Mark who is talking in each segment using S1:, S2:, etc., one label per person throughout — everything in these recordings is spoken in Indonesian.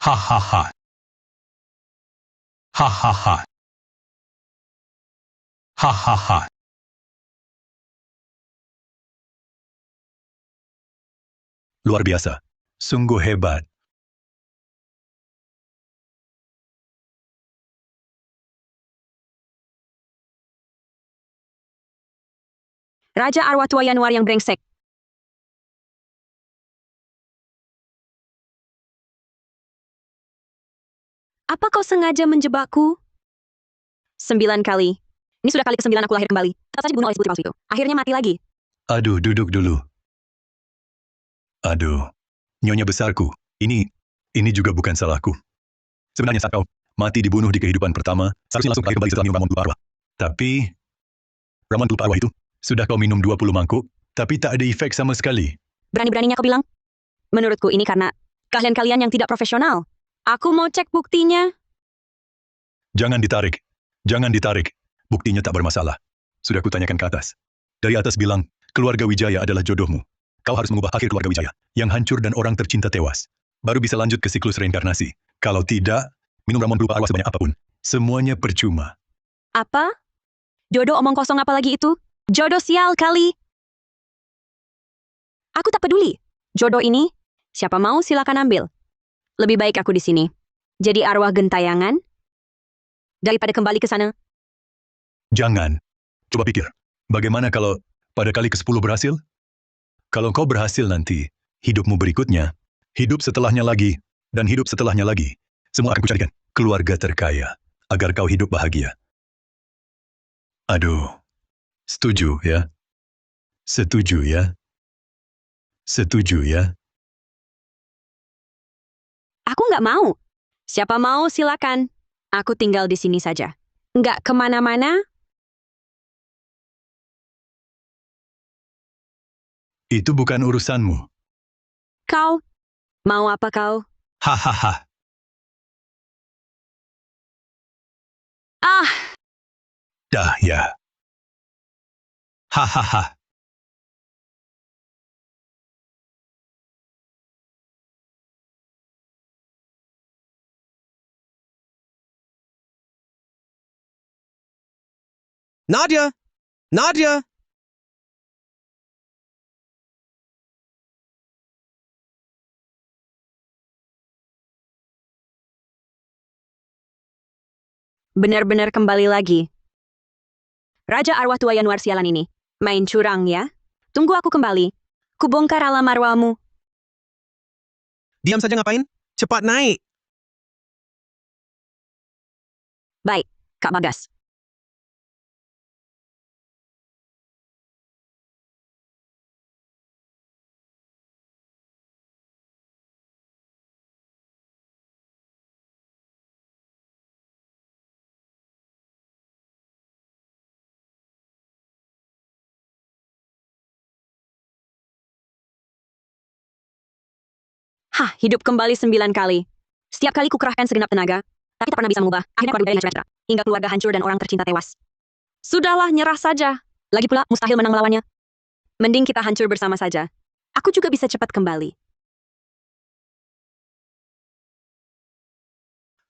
S1: Hahaha. Hahaha. Hahaha. Luar biasa. Sungguh hebat.
S2: Raja Arwah Tua Yanuar yang brengsek. Apa kau sengaja menjebakku? 9 kali. Ini sudah kali ke-9 aku lahir kembali. Tetap saja dibunuh oleh si putri palsu itu. Akhirnya mati lagi.
S1: Aduh, duduk dulu. Aduh, nyonya besarku, ini juga bukan salahku. Sebenarnya saat kau mati dibunuh di kehidupan pertama, seharusnya langsung lahir kembali setelah minum ramuan pelupa arwah. Tapi, ramuan pelupa arwah itu, sudah kau minum 20 mangkuk, tapi tak ada efek sama sekali.
S2: Berani-beraninya kau bilang? Menurutku ini karena kalian yang tidak profesional. Aku mau cek buktinya.
S1: Jangan ditarik. Jangan ditarik. Buktinya tak bermasalah. Sudah kutanyakan ke atas. Dari atas bilang, keluarga Wijaya adalah jodohmu. Kau harus mengubah akhir keluarga Wijaya, yang hancur dan orang tercinta tewas. Baru bisa lanjut ke siklus reinkarnasi. Kalau tidak, minum ramuan pelupa arwah sebanyak apapun. Semuanya percuma.
S2: Apa? Jodoh omong kosong apa lagi itu? Jodoh sial kali. Aku tak peduli. Jodoh ini, siapa mau silakan ambil. Lebih baik aku di sini. Jadi arwah gentayangan daripada kembali ke sana.
S1: Jangan. Coba pikir. Bagaimana kalau pada kali ke-10 berhasil? Kalau kau berhasil nanti, hidupmu berikutnya, hidup setelahnya lagi, dan hidup setelahnya lagi. Semua akan kucarikan keluarga terkaya, agar kau hidup bahagia. Aduh. Setuju ya? Setuju ya? Setuju ya?
S2: Aku nggak mau. Siapa mau silakan. Aku tinggal di sini saja. Nggak kemana-mana.
S1: Itu bukan urusanmu.
S2: Kau, mau apa kau?
S1: Hahaha.
S2: Ah,
S1: Dah ya. Hahaha.
S3: Nadia! Nadia!
S2: benar-benar kembali lagi. Raja Arwah Tua Yanuar sialan ini. Main curang ya? Tunggu aku kembali. Kubongkar alam arwahmu.
S3: Diam saja ngapain? Cepat naik!
S2: Baik, Kak Bagas. Hah, hidup kembali 9 kali. Setiap kali kukerahkan segenap tenaga, tapi tak pernah bisa mengubah. Akhirnya keluarga Wijaya hancur, hingga keluarga hancur dan orang tercinta tewas. Sudahlah, nyerah saja. Lagi pula, mustahil menang melawannya. Mending kita hancur bersama saja. Aku juga bisa cepat kembali.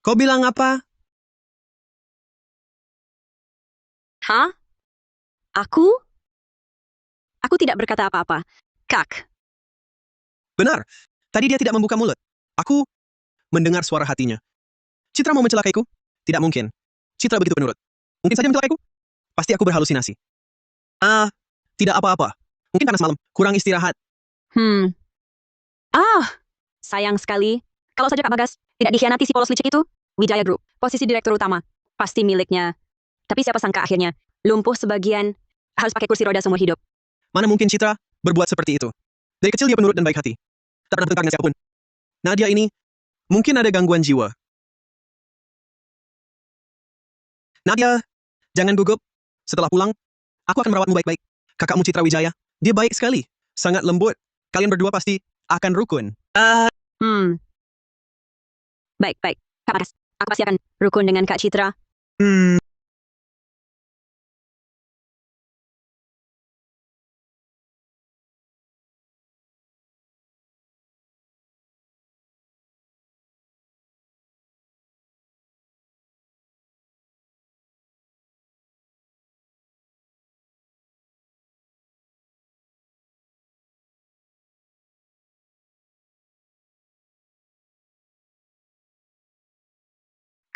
S3: Kau bilang apa?
S2: Hah? Aku? Aku tidak berkata apa-apa. Kak,
S3: Benar. Tadi dia tidak membuka mulut. Aku mendengar suara hatinya. Citra mau mencelakaiku? Tidak mungkin. Citra begitu penurut. Mungkin saja mencelakaiku? Pasti aku berhalusinasi. Ah, tidak apa-apa. Mungkin panas malam, kurang istirahat.
S2: Ah, sayang sekali. Kalau saja Kak Bagas tidak dikhianati si polos licik itu, Wijaya Group, posisi direktur utama, pasti miliknya. Tapi siapa sangka akhirnya, lumpuh sebagian, harus pakai kursi roda seumur hidup.
S3: Mana mungkin Citra berbuat seperti itu? Dari kecil dia penurut dan baik hati. Tak pernah bertengkar dengan siapapun. Nadia ini mungkin ada gangguan jiwa. Nadia, jangan gugup. Setelah pulang, aku akan merawatmu baik-baik. Kakakmu Citra Wijaya, dia baik sekali. Sangat lembut. Kalian berdua pasti akan rukun.
S2: Baik, baik. Kak Bagas, aku pasti akan rukun dengan Kak Citra.
S3: Hmm,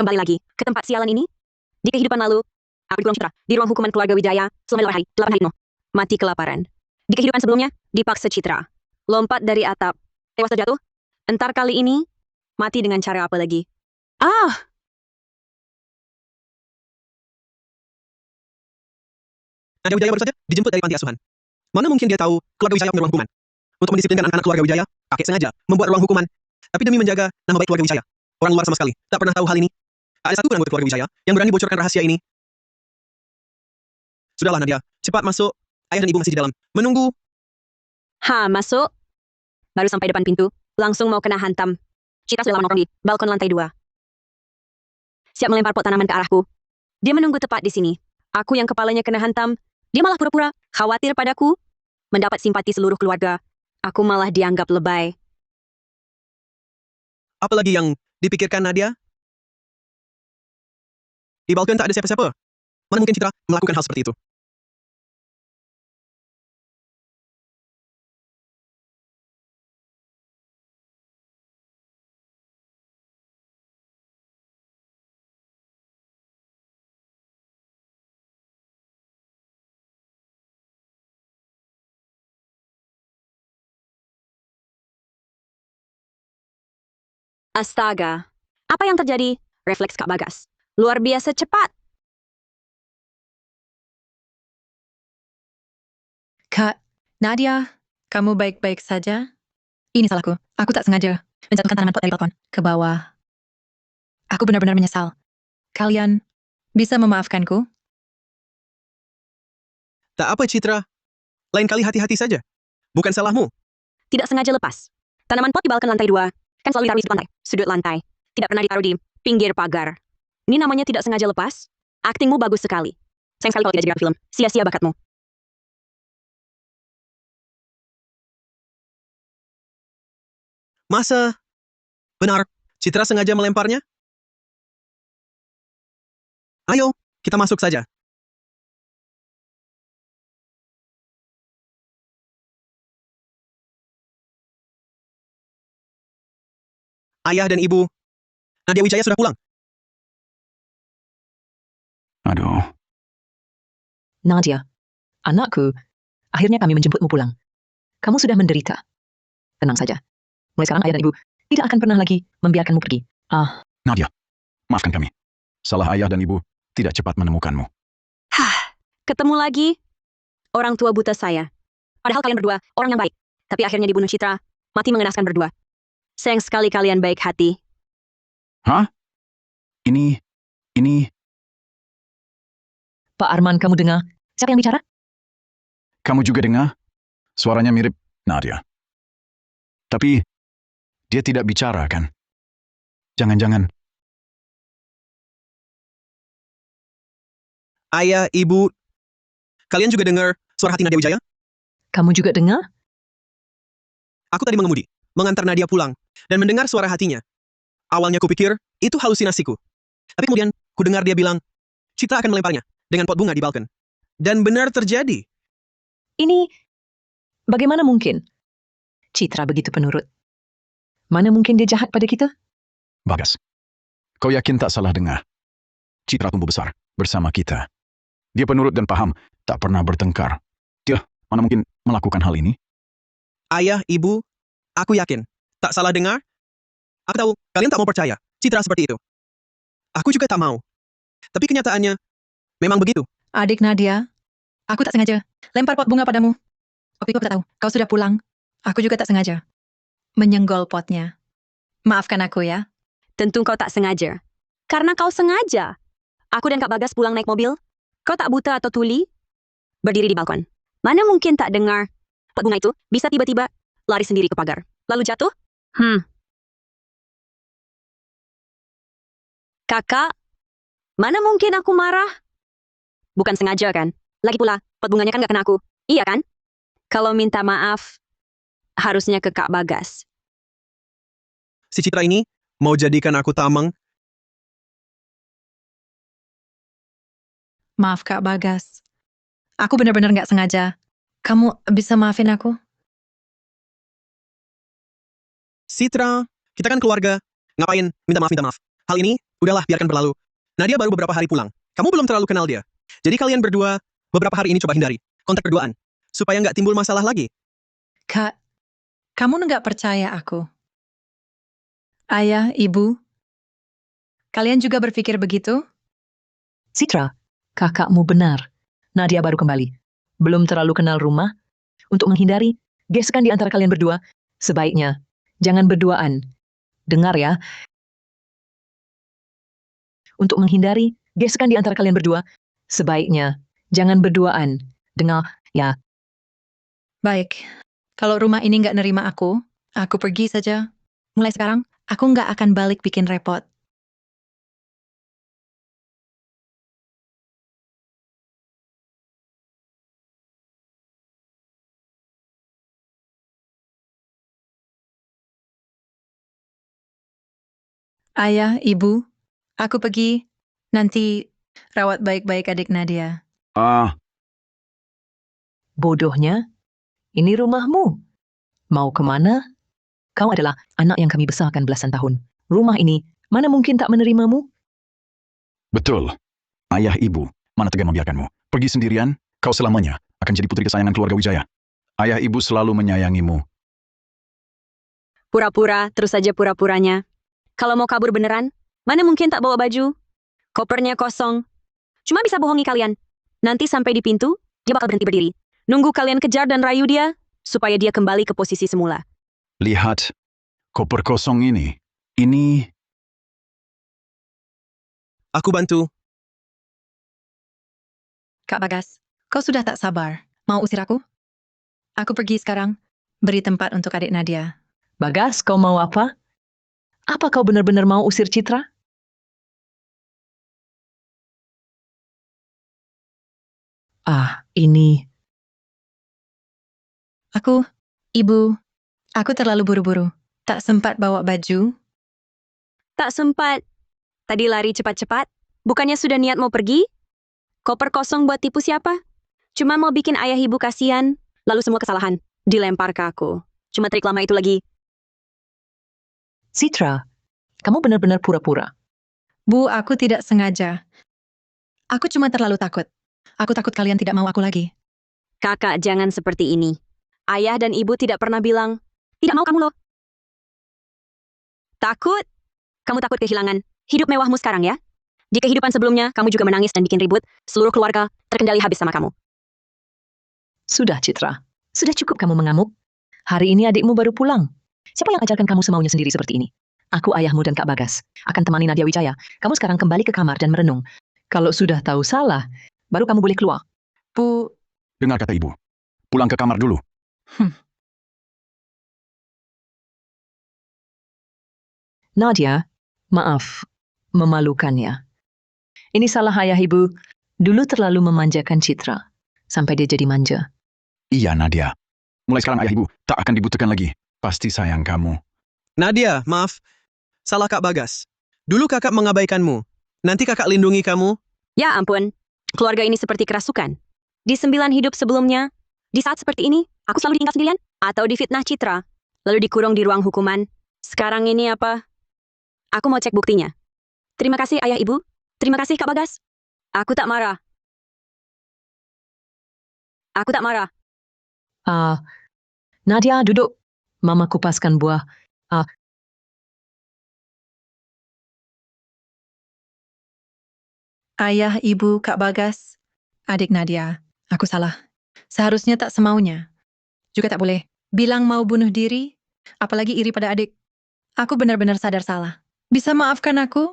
S2: Kembali lagi ke tempat sialan ini. Di kehidupan lalu, aku dikurung Citra di ruang hukuman keluarga Wijaya selama 8 hari penuh. Mati kelaparan. Di kehidupan sebelumnya, dipaksa Citra. Lompat dari atap. Tewas terjatuh. Entar kali ini, mati dengan cara apa lagi?
S3: Nadia Wijaya baru saja dijemput dari panti asuhan. Mana mungkin dia tahu keluarga Wijaya punya ruang hukuman? Untuk mendisiplinkan anak-anak keluarga Wijaya, kakek sengaja membuat ruang hukuman. Tapi demi menjaga nama baik keluarga Wijaya, orang luar sama sekali tak pernah tahu hal ini. Ada satu anggota keluarga Wijaya yang berani bocorkan rahasia ini. Sudahlah Nadia, cepat masuk. Ayah dan ibu masih di dalam, menunggu.
S2: Masuk. Baru sampai depan pintu, langsung mau kena hantam. Citra sudah lama nongkrong di balkon lantai 2. Siap melempar pot tanaman ke arahku. Dia menunggu tepat di sini. Aku yang kepalanya kena hantam, dia malah pura-pura khawatir padaku. Mendapat simpati seluruh keluarga. Aku malah dianggap lebay.
S3: Apalagi yang dipikirkan Nadia? Di balkon tak ada siapa-siapa. Mana mungkin Citra melakukan hal seperti itu?
S2: Astaga. Apa yang terjadi? Refleks Kak Bagas. Luar biasa cepat.
S4: Kak, Nadia, kamu baik-baik saja? Ini salahku. Aku tak sengaja menjatuhkan tanaman pot dari balkon ke bawah. Aku benar-benar menyesal. Kalian bisa memaafkanku?
S3: Tak apa Citra. Lain kali hati-hati saja. Bukan salahmu.
S2: Tidak sengaja lepas. Tanaman pot di balkon lantai 2 kan selalu ditaruh di sudut lantai. Tidak pernah ditaruh di pinggir pagar. Ini namanya tidak sengaja lepas. Aktingmu bagus sekali. Sayang sekali kalau tidak jadi film. Sia-sia bakatmu.
S3: Masa? Benar, Citra sengaja melemparnya? Ayo, kita masuk saja. Ayah dan ibu, Nadia Wijaya sudah pulang.
S1: Aduh,
S5: Nadia, anakku, akhirnya kami menjemputmu pulang. Kamu sudah menderita. Tenang saja. Mulai sekarang ayah dan ibu tidak akan pernah lagi membiarkanmu pergi.
S1: Nadia, maafkan kami. Salah ayah dan ibu tidak cepat menemukanmu.
S2: Ketemu lagi. Orang tua buta saya. Padahal kalian berdua orang yang baik. Tapi akhirnya dibunuh Citra. Mati mengenaskan berdua. Sayang sekali kalian baik hati.
S1: Hah? Ini...
S5: Pak Arman, kamu dengar? Siapa yang bicara?
S1: Kamu juga dengar? Suaranya mirip Nadia. Tapi, dia tidak bicara, kan? Jangan-jangan...
S3: Ayah, ibu, kalian juga dengar suara hati Nadia Wijaya?
S5: Kamu juga dengar?
S3: Aku tadi mengemudi, mengantar Nadia pulang, dan mendengar suara hatinya. Awalnya kupikir, itu halusinasiku. Tapi kemudian, ku dengar dia bilang, Citra akan melemparnya dengan pot bunga di balkon. Dan benar terjadi.
S5: Ini, bagaimana mungkin? Citra begitu penurut. Mana mungkin dia jahat pada kita?
S1: Bagas, kau yakin tak salah dengar? Citra tumbuh besar bersama kita. Dia penurut dan paham, tak pernah bertengkar. Dia, mana mungkin melakukan hal ini?
S3: Ayah, ibu, aku yakin. Tak salah dengar? Aku tahu, kalian tak mau percaya. Citra seperti itu. Aku juga tak mau. Tapi kenyataannya, memang begitu.
S4: Adik Nadia, aku tak sengaja lempar pot bunga padamu. Waktu itu aku tak tahu, kau sudah pulang. Aku juga tak sengaja menyenggol potnya. Maafkan aku ya.
S2: Tentu kau tak sengaja. Karena kau sengaja. Aku dan Kak Bagas pulang naik mobil. Kau tak buta atau tuli? Berdiri di balkon. Mana mungkin tak dengar pot bunga itu bisa tiba-tiba lari sendiri ke pagar. Lalu jatuh? Kakak, mana mungkin aku marah? Bukan sengaja kan? Lagi pula, pot bunganya kan gak kena aku. Iya kan? Kalau minta maaf, harusnya ke Kak Bagas.
S3: Si Citra ini mau jadikan aku tameng.
S4: Maaf Kak Bagas. Aku benar-benar gak sengaja. Kamu bisa maafin aku?
S3: Citra, kita kan keluarga. Ngapain minta maaf, minta maaf? Hal ini Udahlah, biarkan berlalu. Nadia baru beberapa hari pulang. Kamu belum terlalu kenal dia. Jadi kalian berdua, beberapa hari ini coba hindari kontak berduaan. Supaya nggak timbul masalah lagi.
S4: Kak, kamu nggak percaya aku. Ayah, ibu, kalian juga berpikir begitu?
S5: Citra, kakakmu benar. Nadia baru kembali. Belum terlalu kenal rumah. Untuk menghindari gesekan di antara kalian berdua, sebaiknya jangan berduaan. Dengar ya. Untuk menghindari gesekan di antara kalian berdua, sebaiknya jangan berduaan. Dengar ya.
S4: Baik, kalau rumah ini nggak nerima aku pergi saja. Mulai sekarang, aku nggak akan balik bikin repot. Ayah, ibu, aku pergi. Nanti rawat baik-baik adik Nadia.
S5: Bodohnya, ini rumahmu. Mau kemana? Kau adalah anak yang kami besarkan belasan tahun. Rumah ini mana mungkin tak menerimamu?
S1: Betul. Ayah ibu, mana tega membiarkanmu. Pergi sendirian, kau selamanya akan jadi putri kesayangan keluarga Wijaya. Ayah ibu selalu menyayangimu.
S2: Pura-pura, terus saja pura-puranya. Kalau mau kabur beneran, mana mungkin tak bawa baju? Kopernya kosong. Cuma bisa bohongi kalian. Nanti sampai di pintu, dia bakal berhenti berdiri. Nunggu kalian kejar dan rayu dia, supaya dia kembali ke posisi semula.
S1: Lihat, koper kosong ini. Ini
S3: Aku bantu.
S4: Kak Bagas, kau sudah tak sabar. Mau usir aku? Aku pergi sekarang. Beri tempat untuk adik Nadia.
S5: Bagas, kau mau apa? Apa kau benar-benar mau usir Citra? Ini.
S4: Ibu, aku terlalu buru-buru. Tak sempat bawa baju.
S2: Tak sempat. Tadi lari cepat-cepat. Bukannya sudah niat mau pergi? Koper kosong buat tipu siapa? Cuma mau bikin ayah ibu kasihan. Lalu semua kesalahan dilempar ke aku. Cuma trik lama itu lagi.
S5: Citra, kamu benar-benar pura-pura.
S4: Bu, aku tidak sengaja. Aku cuma terlalu takut. Aku takut kalian tidak mau aku lagi.
S2: Kakak, jangan seperti ini. Ayah dan ibu tidak pernah bilang, tidak mau kamu loh. Takut? Kamu takut kehilangan hidup mewahmu sekarang ya? Di kehidupan sebelumnya, kamu juga menangis dan bikin ribut. Seluruh keluarga terkendali habis sama kamu.
S5: Sudah, Citra. Sudah cukup kamu mengamuk. Hari ini adikmu baru pulang. Siapa yang ajarkan kamu semaunya sendiri seperti ini? Aku, ayahmu, dan Kak Bagas akan temani Nadia Wijaya. Kamu sekarang kembali ke kamar dan merenung. Kalau sudah tahu salah, baru kamu boleh keluar.
S4: Bu,
S1: dengar kata ibu. Pulang ke kamar dulu.
S5: Nadia, maaf, memalukannya. Ini salah ayah ibu. Dulu terlalu memanjakan Citra. Sampai dia jadi manja.
S1: Iya, Nadia. Mulai sekarang ayah ibu tak akan dibutuhkan lagi. Pasti sayang kamu.
S3: Nadia, maaf. Salah Kak Bagas. Dulu kakak mengabaikanmu. Nanti kakak lindungi kamu.
S2: Ya ampun, keluarga ini seperti kerasukan. Di 9 hidup sebelumnya, di saat seperti ini, aku selalu ditinggal sendirian atau difitnah Citra, lalu dikurung di ruang hukuman. Sekarang ini apa? Aku mau cek buktinya. Terima kasih ayah ibu. Terima kasih Kak Bagas. Aku tak marah. Aku tak marah.
S5: Nadia, duduk. Mama kupaskan buah.
S4: ayah, ibu, Kak Bagas, adik Nadia, aku salah. Seharusnya tak semaunya. Juga tak boleh bilang mau bunuh diri, apalagi iri pada adik. Aku benar-benar sadar salah. Bisa maafkan aku?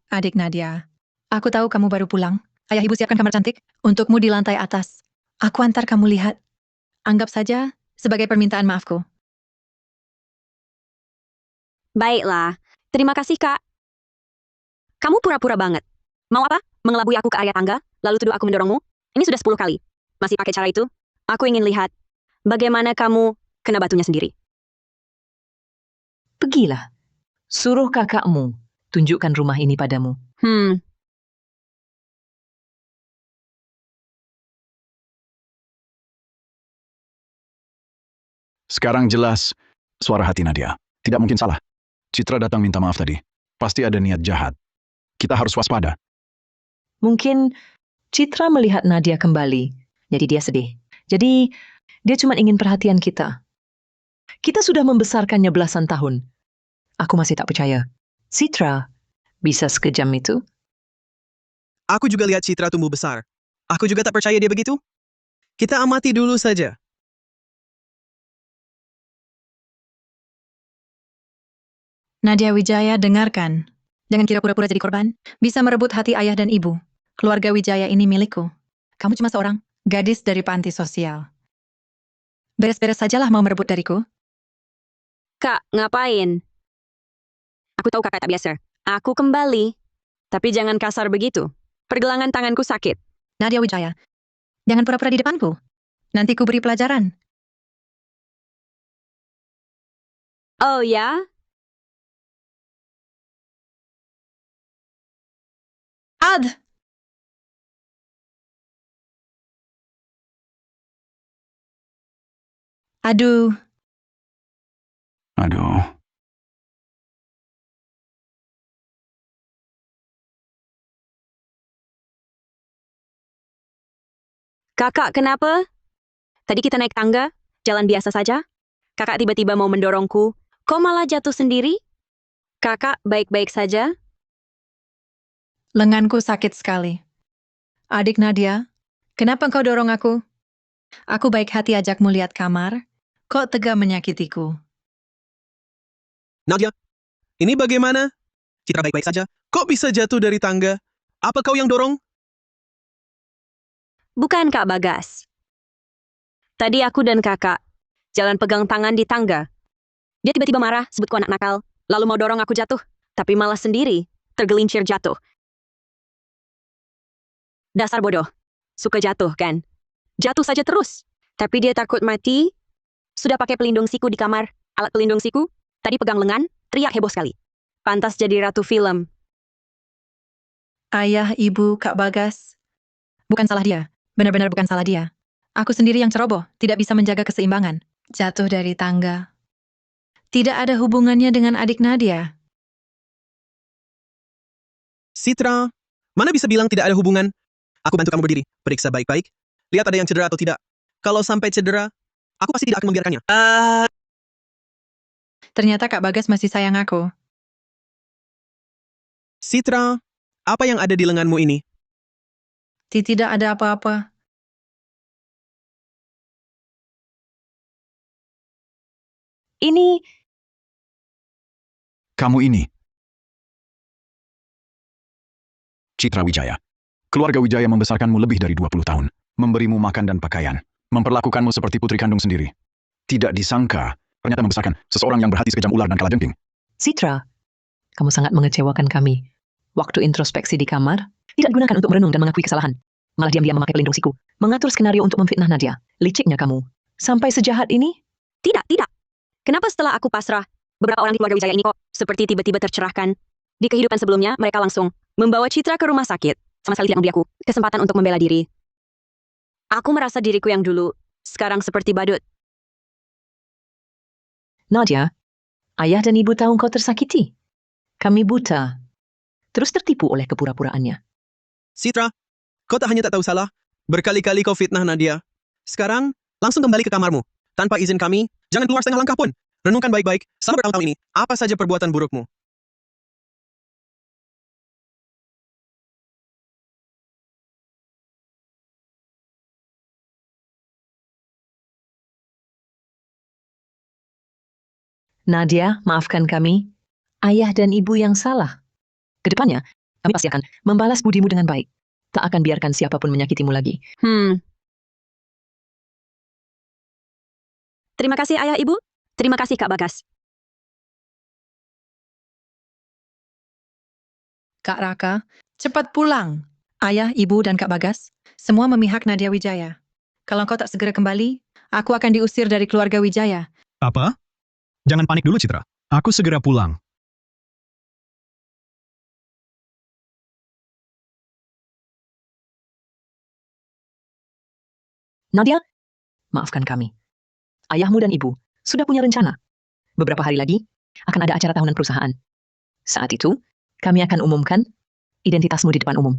S4: Adik Nadia, aku tahu kamu baru pulang. Ayah ibu siapkan kamar cantik untukmu di lantai atas. Aku antar kamu lihat. Anggap saja sebagai permintaan maafku.
S2: Baiklah. Terima kasih Kak. Kamu pura-pura banget. Mau apa? Mengelabui aku ke area tangga, lalu tuduh aku mendorongmu? Ini sudah 10 kali. Masih pakai cara itu? Aku ingin lihat bagaimana kamu kena batunya sendiri.
S5: Pergilah. Suruh kakakmu tunjukkan rumah ini padamu.
S1: Sekarang jelas,
S6: Suara hati Nadia. Tidak mungkin salah. Citra datang minta maaf tadi. Pasti ada niat jahat. Kita harus waspada.
S5: Mungkin Citra melihat Nadia kembali, jadi dia sedih. Jadi, dia cuma ingin perhatian kita. Kita sudah membesarkannya belasan tahun. Aku masih tak percaya. Citra bisa sekejam itu?
S3: Aku juga lihat Citra tumbuh besar. Aku juga tak percaya dia begitu. Kita amati dulu saja.
S4: Nadia Wijaya, dengarkan. Jangan kira pura-pura jadi korban. Bisa merebut hati ayah dan ibu. Keluarga Wijaya ini milikku. Kamu cuma seorang gadis dari panti sosial. Beres-beres sajalah mau merebut dariku.
S2: Kak, ngapain? Aku tahu kakak tak biasa. Aku kembali. Tapi jangan kasar begitu. Pergelangan tanganku sakit.
S4: Nadia Wijaya, jangan pura-pura di depanku. Nanti ku beri pelajaran.
S2: Oh ya?
S4: Ad! Aduh,
S6: Aduh.
S2: Kakak, kenapa? Tadi kita naik tangga, jalan biasa saja. Kakak tiba-tiba mau mendorongku. Kok malah jatuh sendiri? Kakak baik-baik saja?
S4: lenganku sakit sekali. Adik Nadia, kenapa engkau dorong aku? Aku baik hati ajakmu lihat kamar. Kok tega menyakitiku?
S3: Nadia, ini bagaimana? Citra baik-baik saja. Kok bisa jatuh dari tangga? Apa kau yang dorong?
S2: Bukan Kak Bagas. Tadi aku dan kakak jalan pegang tangan di tangga. Dia tiba-tiba marah, sebutku anak nakal, lalu mau dorong aku jatuh, tapi malah sendiri tergelincir jatuh. Dasar bodoh. Suka jatuh, kan? Jatuh saja terus. Tapi dia takut mati. Sudah pakai pelindung siku di kamar. Alat pelindung siku. Tadi pegang lengan, teriak heboh sekali. Pantas jadi ratu film.
S4: Ayah, ibu, Kak Bagas. Bukan salah dia. Benar-benar bukan salah dia. Aku sendiri yang ceroboh, tidak bisa menjaga keseimbangan. Jatuh dari tangga. Tidak ada hubungannya dengan adik Nadia.
S3: Citra, mana bisa bilang tidak ada hubungan? Aku bantu kamu berdiri. Periksa baik-baik. Lihat ada yang cedera atau tidak. Kalau sampai cedera, aku pasti tidak akan membiarkannya.
S4: Ternyata Kak Bagas masih sayang aku.
S3: Citra, apa yang ada di lenganmu ini?
S4: Tidak ada apa-apa.
S2: Ini
S6: Kamu ini. Citra Wijaya. Keluarga Wijaya membesarkanmu lebih dari 20 tahun. Memberimu makan dan pakaian. Memperlakukanmu seperti putri kandung sendiri. Tidak disangka, ternyata membesarkan seseorang yang berhati sekejam ular dan kalajengking.
S5: Citra, kamu sangat mengecewakan kami. Waktu introspeksi di kamar, tidak digunakan untuk merenung dan mengakui kesalahan. Malah diam-diam memakai pelindung siku. Mengatur skenario untuk memfitnah Nadia. Liciknya kamu. Sampai sejahat ini?
S2: tidak. Kenapa setelah aku pasrah, beberapa orang di keluarga Wijaya ini kok seperti tiba-tiba tercerahkan? Di kehidupan sebelumnya, mereka langsung membawa Citra ke rumah sakit. Sama sekali tidak memberi aku kesempatan untuk membela diri. Aku merasa diriku yang dulu, sekarang seperti badut.
S5: Nadia, ayah dan ibu tahu kau tersakiti. Kami buta. Terus tertipu oleh kepura-puraannya.
S3: Citra, kau tak hanya tak tahu salah, berkali-kali kau fitnah Nadia. Sekarang, langsung kembali ke kamarmu. Tanpa izin kami, jangan keluar setengah langkah pun. Renungkan baik-baik, selama bertahun-tahun ini, apa saja perbuatan burukmu.
S5: Nadia, maafkan kami. Ayah dan ibu yang salah. Kedepannya, kami pasti akan membalas budimu dengan baik. Tak akan biarkan siapapun menyakitimu lagi.
S2: Terima kasih ayah ibu. Terima kasih Kak Bagas.
S4: Kak Raka, cepat pulang. Ayah, ibu, dan Kak Bagas, semua memihak Nadia Wijaya. Kalau kau tak segera kembali, aku akan diusir dari keluarga Wijaya.
S1: Apa? Jangan panik dulu, Citra. Aku segera pulang.
S5: Nadia, maafkan kami. Ayahmu dan ibu sudah punya rencana. Beberapa hari lagi, akan ada acara tahunan perusahaan. Saat itu, kami akan umumkan identitasmu di depan umum.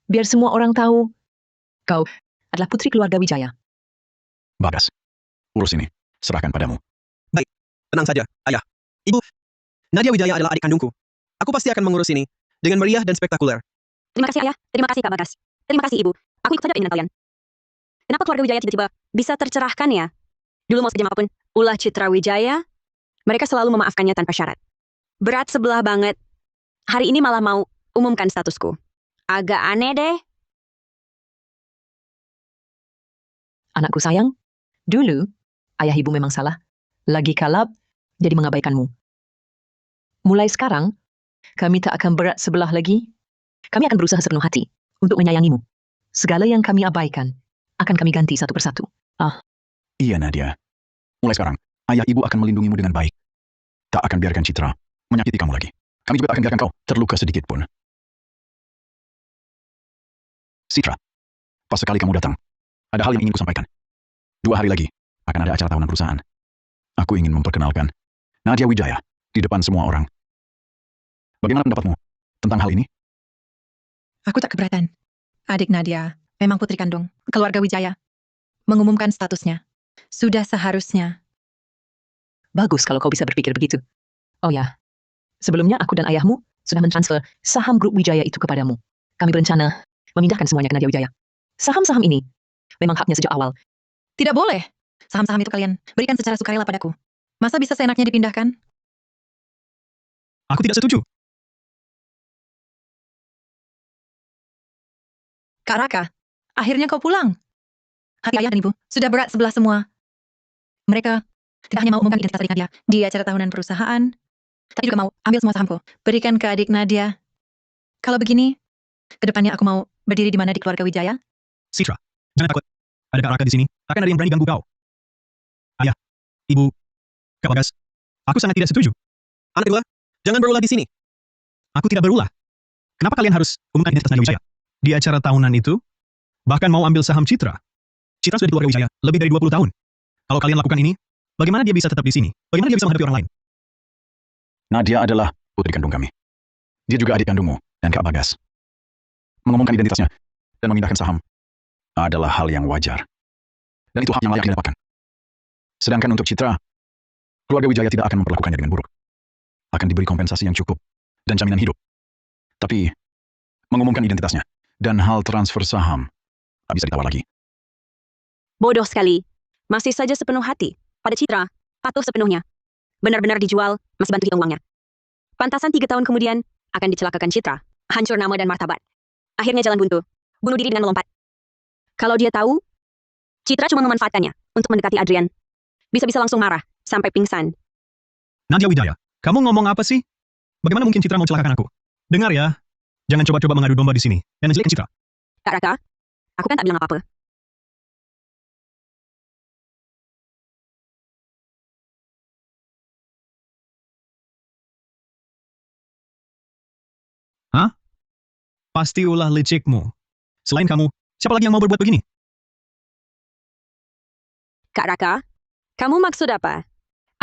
S5: Biar semua orang tahu, kau adalah putri keluarga Wijaya.
S6: Bagas. Urus ini. Serahkan padamu.
S3: Tenang saja, ayah. Ibu, Nadia Wijaya adalah adik kandungku. Aku pasti akan mengurus ini dengan meriah dan spektakuler.
S2: Terima kasih ayah, terima kasih Kak Bagas. Terima kasih ibu, aku ikut saja keinginan kalian. Kenapa keluarga Wijaya tiba-tiba bisa tercerahkan ya? Dulu mau sekejam apapun, ulah Citra Wijaya, mereka selalu memaafkannya tanpa syarat. Berat sebelah banget. Hari ini malah mau umumkan statusku. Agak aneh deh.
S5: Anakku sayang, dulu ayah ibu memang salah. Lagi kalap, jadi mengabaikanmu. Mulai sekarang, kami tak akan berat sebelah lagi. Kami akan berusaha sepenuh hati untuk menyayangimu. Segala yang kami abaikan, akan kami ganti satu persatu.
S6: Iya, Nadia. Mulai sekarang, ayah ibu akan melindungimu dengan baik. Tak akan biarkan Citra menyakiti kamu lagi. Kami juga tak akan biarkan kau terluka sedikit pun. Citra, pas sekali kamu datang, ada hal yang ingin kusampaikan. 2 hari lagi, akan ada acara tahunan perusahaan. Aku ingin memperkenalkan Nadia Wijaya di depan semua orang. Bagaimana pendapatmu tentang hal ini?
S4: Aku tak keberatan. Adik Nadia memang putri kandung keluarga Wijaya. Mengumumkan statusnya. Sudah seharusnya.
S5: Bagus kalau kau bisa berpikir begitu. Oh ya, sebelumnya aku dan ayahmu sudah mentransfer saham grup Wijaya itu kepadamu. Kami berencana memindahkan semuanya ke Nadia Wijaya. Saham-saham ini memang haknya sejak awal.
S4: Tidak boleh. Saham-saham itu kalian berikan secara sukarela padaku. Masa bisa seenaknya dipindahkan?
S3: Aku tidak setuju.
S4: Kak Raka, akhirnya kau pulang. Hati ayah dan ibu sudah berat sebelah semua. Mereka tidak hanya mau umumkan identitas adik Nadia di acara tahunan perusahaan, tapi juga mau ambil semua sahamku, berikan ke adik Nadia. Kalau begini, kedepannya aku mau berdiri di mana di keluarga Wijaya?
S3: Citra, jangan takut. Ada Kak Raka di sini, takkan ada yang berani ganggu kau. Ayah, ibu, Kak Bagas, aku sangat tidak setuju. Anak kedua, jangan berulah di sini. Aku tidak berulah. Kenapa kalian harus umumkan identitas Nadia Wijaya? Di acara tahunan itu, bahkan mau ambil saham Citra. Citra sudah di keluarga Wijaya lebih dari 20 tahun. Kalau kalian lakukan ini, bagaimana dia bisa tetap di sini? Bagaimana dia bisa menghadapi orang lain?
S6: Nadia adalah putri kandung kami. Dia juga adik kandungmu dan Kak Bagas. Mengumumkan identitasnya dan memindahkan saham adalah hal yang wajar. Dan itu hak yang layak didapatkan. Sedangkan untuk Citra, keluarga Wijaya tidak akan memperlakukannya dengan buruk. Akan diberi kompensasi yang cukup dan jaminan hidup. Tapi, mengumumkan identitasnya dan hal transfer saham tak bisa ditawar lagi.
S2: Bodoh sekali. Masih saja sepenuh hati. Pada Citra, patuh sepenuhnya. Benar-benar dijual, masih bantu hitung uangnya. Pantasan 3 tahun kemudian, akan dicelakakan Citra. Hancur nama dan martabat. Akhirnya jalan buntu. Bunuh diri dengan melompat. Kalau dia tahu, Citra cuma memanfaatkannya untuk mendekati Adrian. Bisa-bisa langsung marah, sampai pingsan.
S3: Nadia Wijaya, kamu ngomong apa sih? Bagaimana mungkin Citra mau celakakan aku? Dengar ya, jangan coba-coba mengadu domba di sini dan menjelekkan Citra.
S2: Kak Raka, aku kan tak bilang apa-apa.
S3: Hah? Pasti ulah licikmu. Selain kamu, siapa lagi yang mau berbuat begini?
S2: Kak Raka, kamu maksud apa?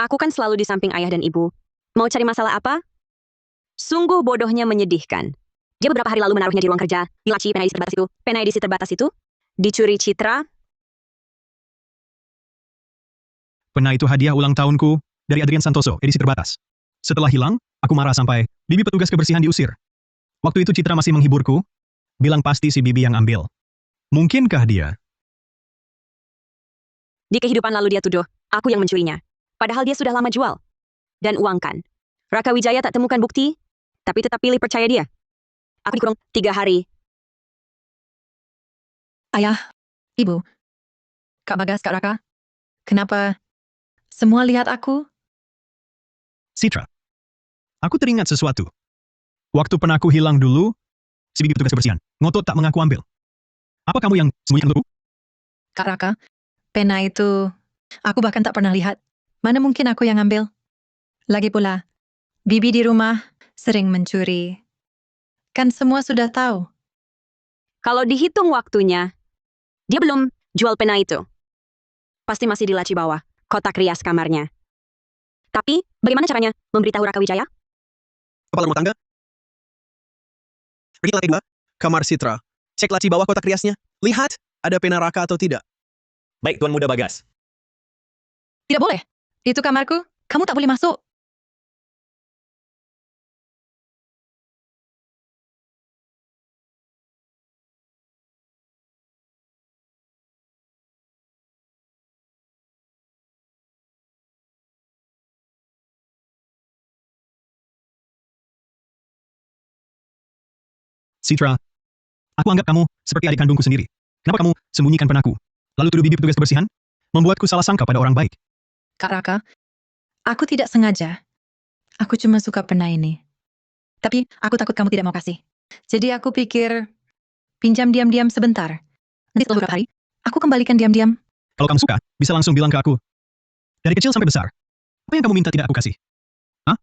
S2: Aku kan selalu di samping ayah dan ibu. Mau cari masalah apa? Sungguh bodohnya menyedihkan. Dia beberapa hari lalu menaruhnya di ruang kerja, di laci penai edisi terbatas itu, dicuri Citra.
S3: Pena itu hadiah ulang tahunku dari Adrian Santoso, edisi terbatas. Setelah hilang, aku marah sampai Bibi petugas kebersihan diusir. Waktu itu Citra masih menghiburku, bilang pasti si Bibi yang ambil. Mungkinkah dia?
S2: Di kehidupan lalu dia tuduh, aku yang mencurinya. Padahal dia sudah lama jual. Dan uangkan. Raka Wijaya tak temukan bukti, tapi tetap pilih percaya dia. Aku dikurung 3 hari.
S4: Ayah, ibu, Kak Bagas, Kak Raka, kenapa semua lihat aku?
S3: Citra, aku teringat sesuatu. Waktu penaku hilang dulu, si Bibi petugas kebersihan ngotot tak mengaku ambil. Apa kamu yang sembunyikan untukku?
S4: Kak Raka, pena itu aku bahkan tak pernah lihat. Mana mungkin aku yang ambil? Lagi pula, Bibi di rumah sering mencuri. Kan semua sudah tahu.
S2: Kalau dihitung waktunya, dia belum jual pena itu. Pasti masih di laci bawah, kotak rias kamarnya. Tapi, bagaimana caranya memberitahu Raka Wijaya?
S3: Kepala rumah tangga? Pergi ke lantai 2, kamar Citra. Cek laci bawah kotak riasnya. Lihat, ada pena Raka atau tidak.
S1: Baik, Tuan Muda Bagas.
S4: Tidak boleh. Itu kamarku. Kamu tak boleh masuk.
S3: Citra, aku anggap kamu seperti adik kandungku sendiri. Kenapa kamu sembunyikan penaku? Lalu tuduh bibi petugas kebersihan? Membuatku salah sangka pada orang baik.
S4: Kak Raka, aku tidak sengaja. Aku cuma suka pena ini. Tapi aku takut kamu tidak mau kasih. Jadi aku pikir pinjam diam-diam sebentar. Nanti setelah beberapa hari, aku kembalikan diam-diam.
S3: Kalau kamu suka, bisa langsung bilang ke aku. Dari kecil sampai besar. Apa yang kamu minta tidak aku kasih? Hah?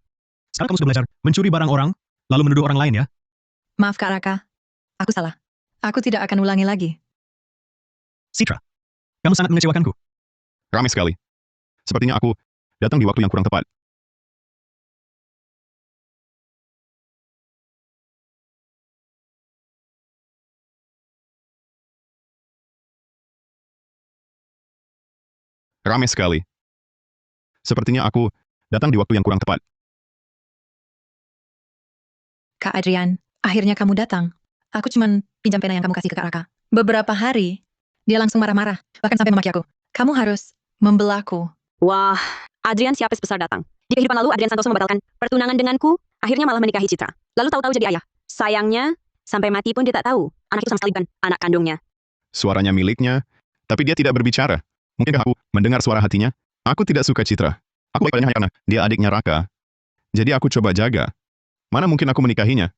S3: Sekarang kamu sudah belajar mencuri barang orang, lalu menuduh orang lain ya?
S4: Maaf Kak Raka, aku salah. Aku tidak akan ulangi lagi.
S3: Citra, kamu sangat mengecewakanku.
S6: Ramai sekali. Sepertinya aku datang di waktu yang kurang tepat. Ramai sekali. Sepertinya aku datang di waktu yang kurang tepat.
S4: Kak Adrian, akhirnya kamu datang. Aku cuman pinjam pena yang kamu kasih ke Kak Raka. Beberapa hari, dia langsung marah-marah, bahkan sampai memaki aku. Kamu harus membelaku.
S2: Wah, Adrian siapes besar datang. Di kehidupan lalu, Adrian Santoso membatalkan pertunangan denganku, akhirnya malah menikahi Citra. Lalu tahu-tahu jadi ayah. Sayangnya, sampai mati pun dia tak tahu. Anak itu sama sekali bukan anak kandungnya.
S6: Suaranya miliknya, tapi dia tidak berbicara. Mungkinkah aku mendengar suara hatinya? Aku tidak suka Citra. Aku baik padanya hanya karena dia adiknya Raka. Jadi aku coba jaga. Mana mungkin aku menikahinya?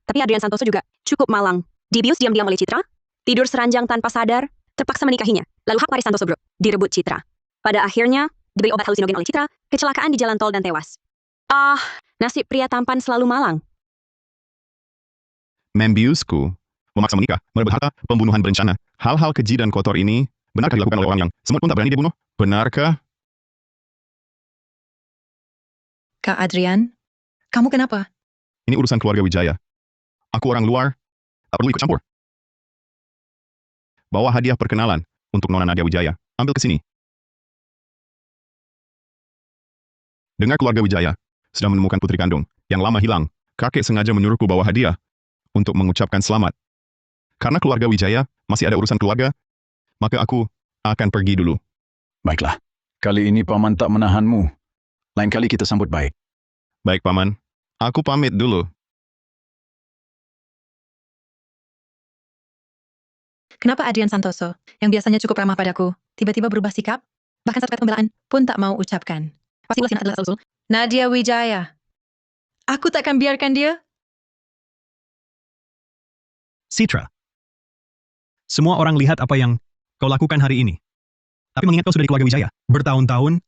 S2: Tapi Adrian Santoso juga cukup malang. Dibius diam-diam oleh Citra, tidur seranjang tanpa sadar, terpaksa menikahinya. Lalu hak waris Santoso Group direbut Citra. Pada akhirnya, diberi obat halusinogen oleh Citra, kecelakaan di jalan tol dan tewas. Ah, nasib pria tampan selalu malang.
S6: Membiusku memaksa menikah, merebut harta, pembunuhan berencana. Hal-hal keji dan kotor ini, benarkah dilakukan oleh orang yang semut pun tak berani dibunuh? Benarkah?
S4: Kak Adrian, kamu kenapa?
S6: Ini urusan keluarga Wijaya. Aku orang luar, tak perlu ikut campur. Bawa hadiah perkenalan untuk Nona Nadia Wijaya. Ambil ke sini. Dengar keluarga Wijaya sudah menemukan putri kandung yang lama hilang. Kakek sengaja menyuruhku bawa hadiah untuk mengucapkan selamat. Karena keluarga Wijaya masih ada urusan keluarga, maka aku akan pergi dulu.
S1: Baiklah. Kali ini Paman tak menahanmu. Lain kali kita sambut baik.
S6: Baik, Paman. Aku pamit dulu.
S4: Kenapa Adrian Santoso, yang biasanya cukup ramah padaku, tiba-tiba berubah sikap? Bahkan satu kata pembelaan pun tak mau ucapkan. Pasti ulas yang adalah asal-usul. Nadia Wijaya. Aku tak akan biarkan dia.
S3: Citra, semua orang lihat apa yang kau lakukan hari ini. Tapi mengingat kau sudah di keluarga Wijaya bertahun-tahun,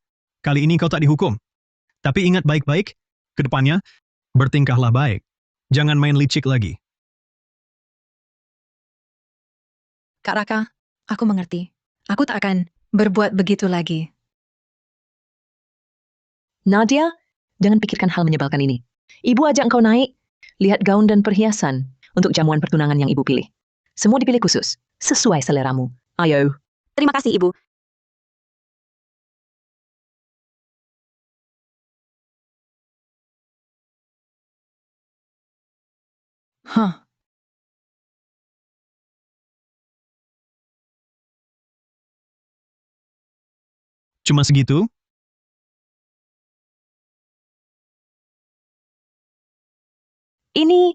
S3: kali ini kau tak dihukum. Tapi ingat baik-baik, ke depannya, bertingkahlah baik. Jangan main licik lagi.
S4: Kak Raka, aku mengerti. Aku tak akan berbuat begitu lagi.
S5: Nadia, jangan pikirkan hal menyebalkan ini. Ibu ajak engkau naik. Lihat gaun dan perhiasan untuk jamuan pertunangan yang ibu pilih. Semua dipilih khusus, sesuai seleramu. Ayo.
S2: Terima kasih, Ibu.
S4: Hah.
S3: Cuma segitu?
S2: Ini,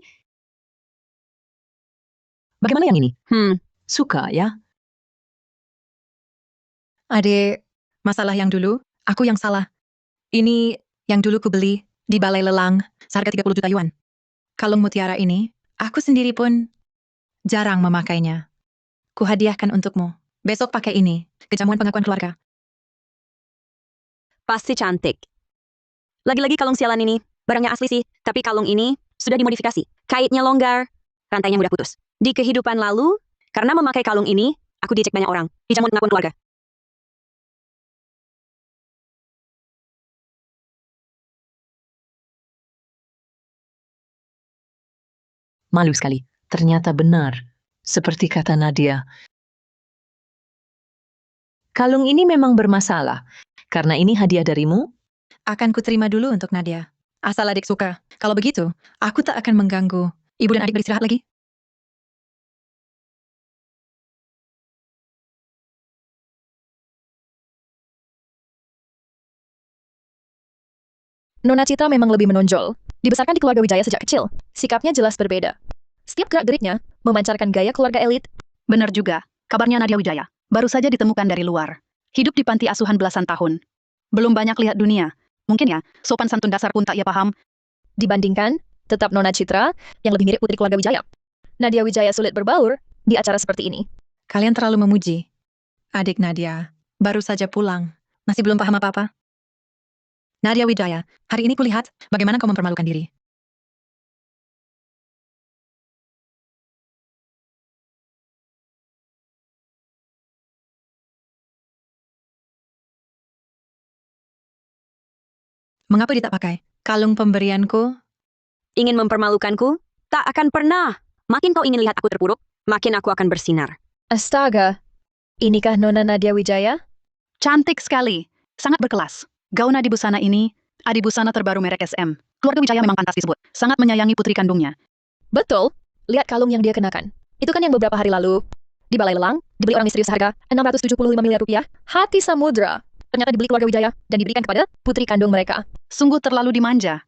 S5: Bagaimana yang ini?
S2: hmm,
S5: Suka ya?
S4: Adik, masalah yang dulu, aku yang salah. Ini yang dulu kubeli di Balai Lelang, seharga 30 juta yuan. Kalung mutiara ini, aku sendiri pun jarang memakainya. Kuhadiahkan untukmu. Besok pakai ini, ke jamuan pengakuan keluarga.
S2: pasti cantik. Lagi-lagi kalung sialan ini, barangnya asli sih, tapi kalung ini sudah dimodifikasi. Kaitnya longgar, rantainya mudah putus. Di kehidupan lalu, karena memakai kalung ini, aku diejek banyak orang di jamuan pengakuan keluarga.
S5: Malu sekali. Ternyata benar. Seperti kata Nadia. Kalung ini memang bermasalah. Karena ini hadiah darimu.
S4: Akan kuterima dulu untuk Nadia. Asal adik suka. Kalau begitu, aku tak akan mengganggu ibu dan adik beristirahat lagi.
S7: Nona Citra memang lebih menonjol. Dibesarkan di keluarga Wijaya sejak kecil. Sikapnya jelas berbeda. Setiap gerak-geriknya memancarkan gaya keluarga elit.
S8: Benar juga. Kabarnya Nadia Wijaya baru saja ditemukan dari luar. Hidup di panti asuhan belasan tahun. Belum banyak lihat dunia. Mungkin ya, sopan santun dasar pun tak ia paham.
S7: Dibandingkan, tetap Nona Citra yang lebih mirip putri keluarga Wijaya. Nadia Wijaya sulit berbaur di acara seperti ini.
S4: Kalian terlalu memuji. Adik Nadia baru saja pulang. Masih belum paham apa-apa. Nadia Wijaya, hari ini kulihat bagaimana kau mempermalukan diri. Mengapa dia tak pakai kalung pemberianku?
S2: Ingin mempermalukanku? Tak akan pernah. Makin kau ingin lihat aku terpuruk, makin aku akan bersinar.
S7: Astaga, inikah Nona Nadia Wijaya?
S8: Cantik sekali. Sangat berkelas. Gaun adi busana ini, adi busana terbaru merek SM. Keluarga Wijaya memang pantas disebut. Sangat menyayangi putri kandungnya.
S7: Betul, lihat kalung yang dia kenakan. Itu kan yang beberapa hari lalu di Balai Lelang, dibeli orang misterius harga 675 miliar rupiah, hati samudra. Ternyata dibeli keluarga Wijaya dan diberikan kepada putri kandung mereka.
S8: Sungguh terlalu dimanja.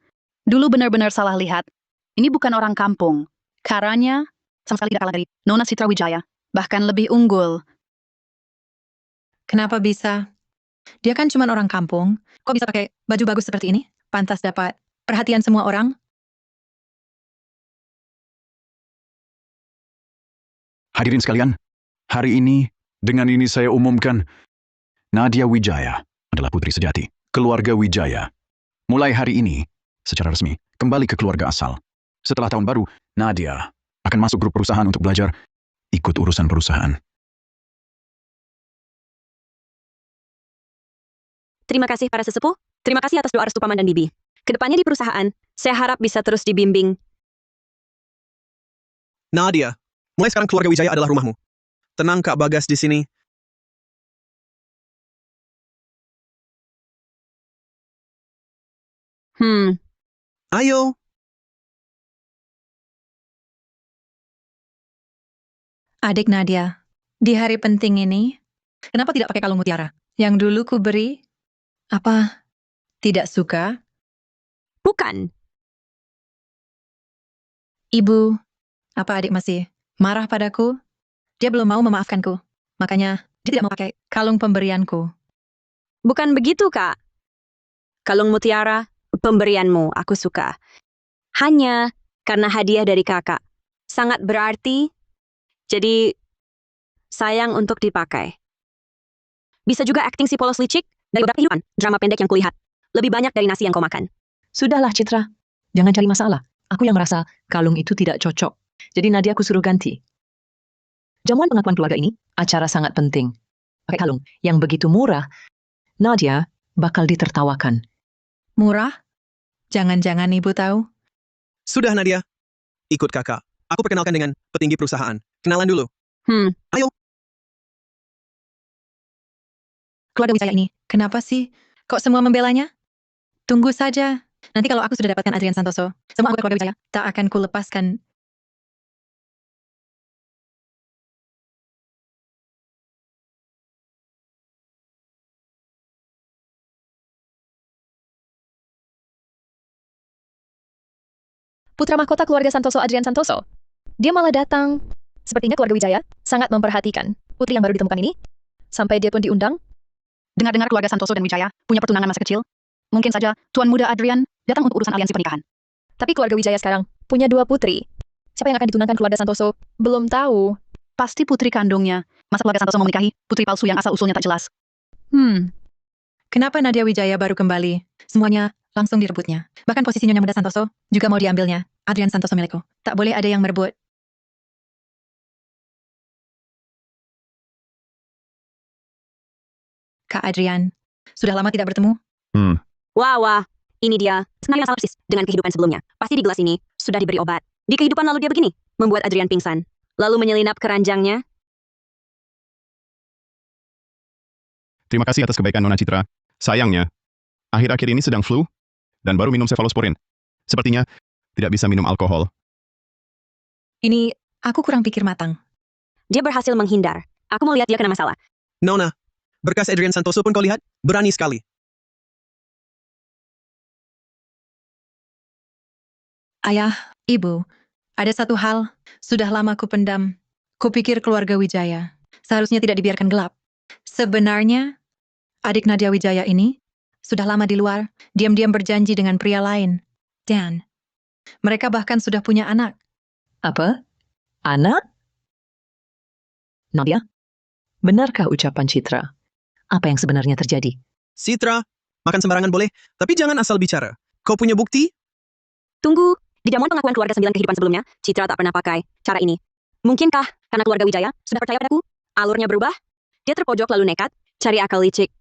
S8: Dulu benar-benar salah lihat. Ini bukan orang kampung. Karanya sama sekali tidak kalah dari Nona Citra Wijaya. Bahkan lebih unggul.
S4: Kenapa bisa? Dia kan cuma orang kampung. Kok bisa pakai baju bagus seperti ini? Pantas dapat perhatian semua orang.
S6: Hadirin sekalian, hari ini, dengan ini saya umumkan, Nadia Wijaya adalah putri sejati, keluarga Wijaya. Mulai hari ini, secara resmi, kembali ke keluarga asal. Setelah tahun baru, Nadia akan masuk grup perusahaan untuk belajar, ikut urusan perusahaan.
S2: Terima kasih para sesepuh. Terima kasih atas doa restu paman dan bibi. Kedepannya di perusahaan, saya harap bisa terus dibimbing.
S3: Nadia, mulai sekarang keluarga Wijaya adalah rumahmu. Tenang Kak Bagas di sini. Ayo.
S4: Adik Nadia, di hari penting ini, kenapa tidak pakai kalung mutiara? Yang dulu ku beri, apa, tidak suka?
S2: Bukan.
S4: Ibu, apa adik masih marah padaku? Dia belum mau memaafkanku. Makanya, dia tidak mau pakai kalung pemberianku.
S2: Bukan begitu, Kak. Kalung mutiara, pemberianmu, aku suka. Hanya karena hadiah dari kakak. Sangat berarti, jadi sayang untuk dipakai. Bisa juga akting si polos licik dari beberapa kehidupan, drama pendek yang kulihat. Lebih banyak dari nasi yang kau makan.
S5: Sudahlah Citra, jangan cari masalah. Aku yang merasa kalung itu tidak cocok. Jadi Nadia aku suruh ganti. Jamuan pengakuan keluarga ini, acara sangat penting. Pakai kalung yang begitu murah, Nadia bakal ditertawakan.
S4: Murah? Jangan-jangan ibu tahu?
S3: Sudah Nadia. Ikut kakak. Aku perkenalkan dengan petinggi perusahaan. Kenalan dulu. Ayo.
S4: Keluarga Wijaya ini, kenapa sih? Kok semua membelanya? Tunggu saja. Nanti kalau aku sudah dapatkan Adrian Santoso, semua anggota keluarga Wijaya tak akan kulepaskan.
S7: Putra mahkota keluarga Santoso Adrian Santoso. Dia malah datang. Sepertinya keluarga Wijaya sangat memperhatikan putri yang baru ditemukan ini. Sampai dia pun diundang.
S8: Dengar-dengar keluarga Santoso dan Wijaya punya pertunangan masa kecil. Mungkin saja Tuan Muda Adrian datang untuk urusan aliansi pernikahan.
S7: Tapi keluarga Wijaya sekarang punya 2 putri. Siapa yang akan ditunangkan keluarga Santoso? Belum tahu.
S8: Pasti putri kandungnya. Masa keluarga Santoso mau menikahi putri palsu yang asal-usulnya tak jelas.
S4: Kenapa Nadia Wijaya baru kembali? Semuanya langsung direbutnya. Bahkan posisi Nyonya Muda Santoso juga mau diambilnya. Adrian Santoso milikku. Tak boleh ada yang merebut. Kak Adrian, sudah lama tidak bertemu?
S2: Wah, ini dia. Skenario yang sama persis dengan kehidupan sebelumnya. Pasti di gelas ini sudah diberi obat. Di kehidupan lalu dia begini, membuat Adrian pingsan, lalu menyelinap ke ranjangnya.
S9: Terima kasih atas kebaikan Nona Citra. Sayangnya, akhir-akhir ini sedang flu dan baru minum cefalosporin. Sepertinya tidak bisa minum alkohol.
S4: Ini, aku kurang pikir matang.
S2: Dia berhasil menghindar. Aku mau lihat dia kena masalah.
S3: Nona, berkas Adrian Santoso pun kau lihat? Berani sekali.
S4: Ayah, Ibu, ada satu hal, sudah lama ku pendam. Kupikir keluarga Wijaya seharusnya tidak dibiarkan gelap. Sebenarnya, adik Nadia Wijaya ini sudah lama di luar, diam-diam berjanji dengan pria lain. Dan mereka bahkan sudah punya anak.
S5: Apa? Anak? Nadia? Benarkah ucapan Citra? Apa yang sebenarnya terjadi?
S3: Citra, makan sembarangan boleh, tapi jangan asal bicara. Kau punya bukti?
S2: Tunggu, di jamuan pengakuan keluarga 9 kehidupan sebelumnya, Citra tak pernah pakai cara ini. Mungkinkah karena keluarga Wijaya sudah percaya padaku? Alurnya berubah? Dia terpojok lalu nekat, cari akal licik.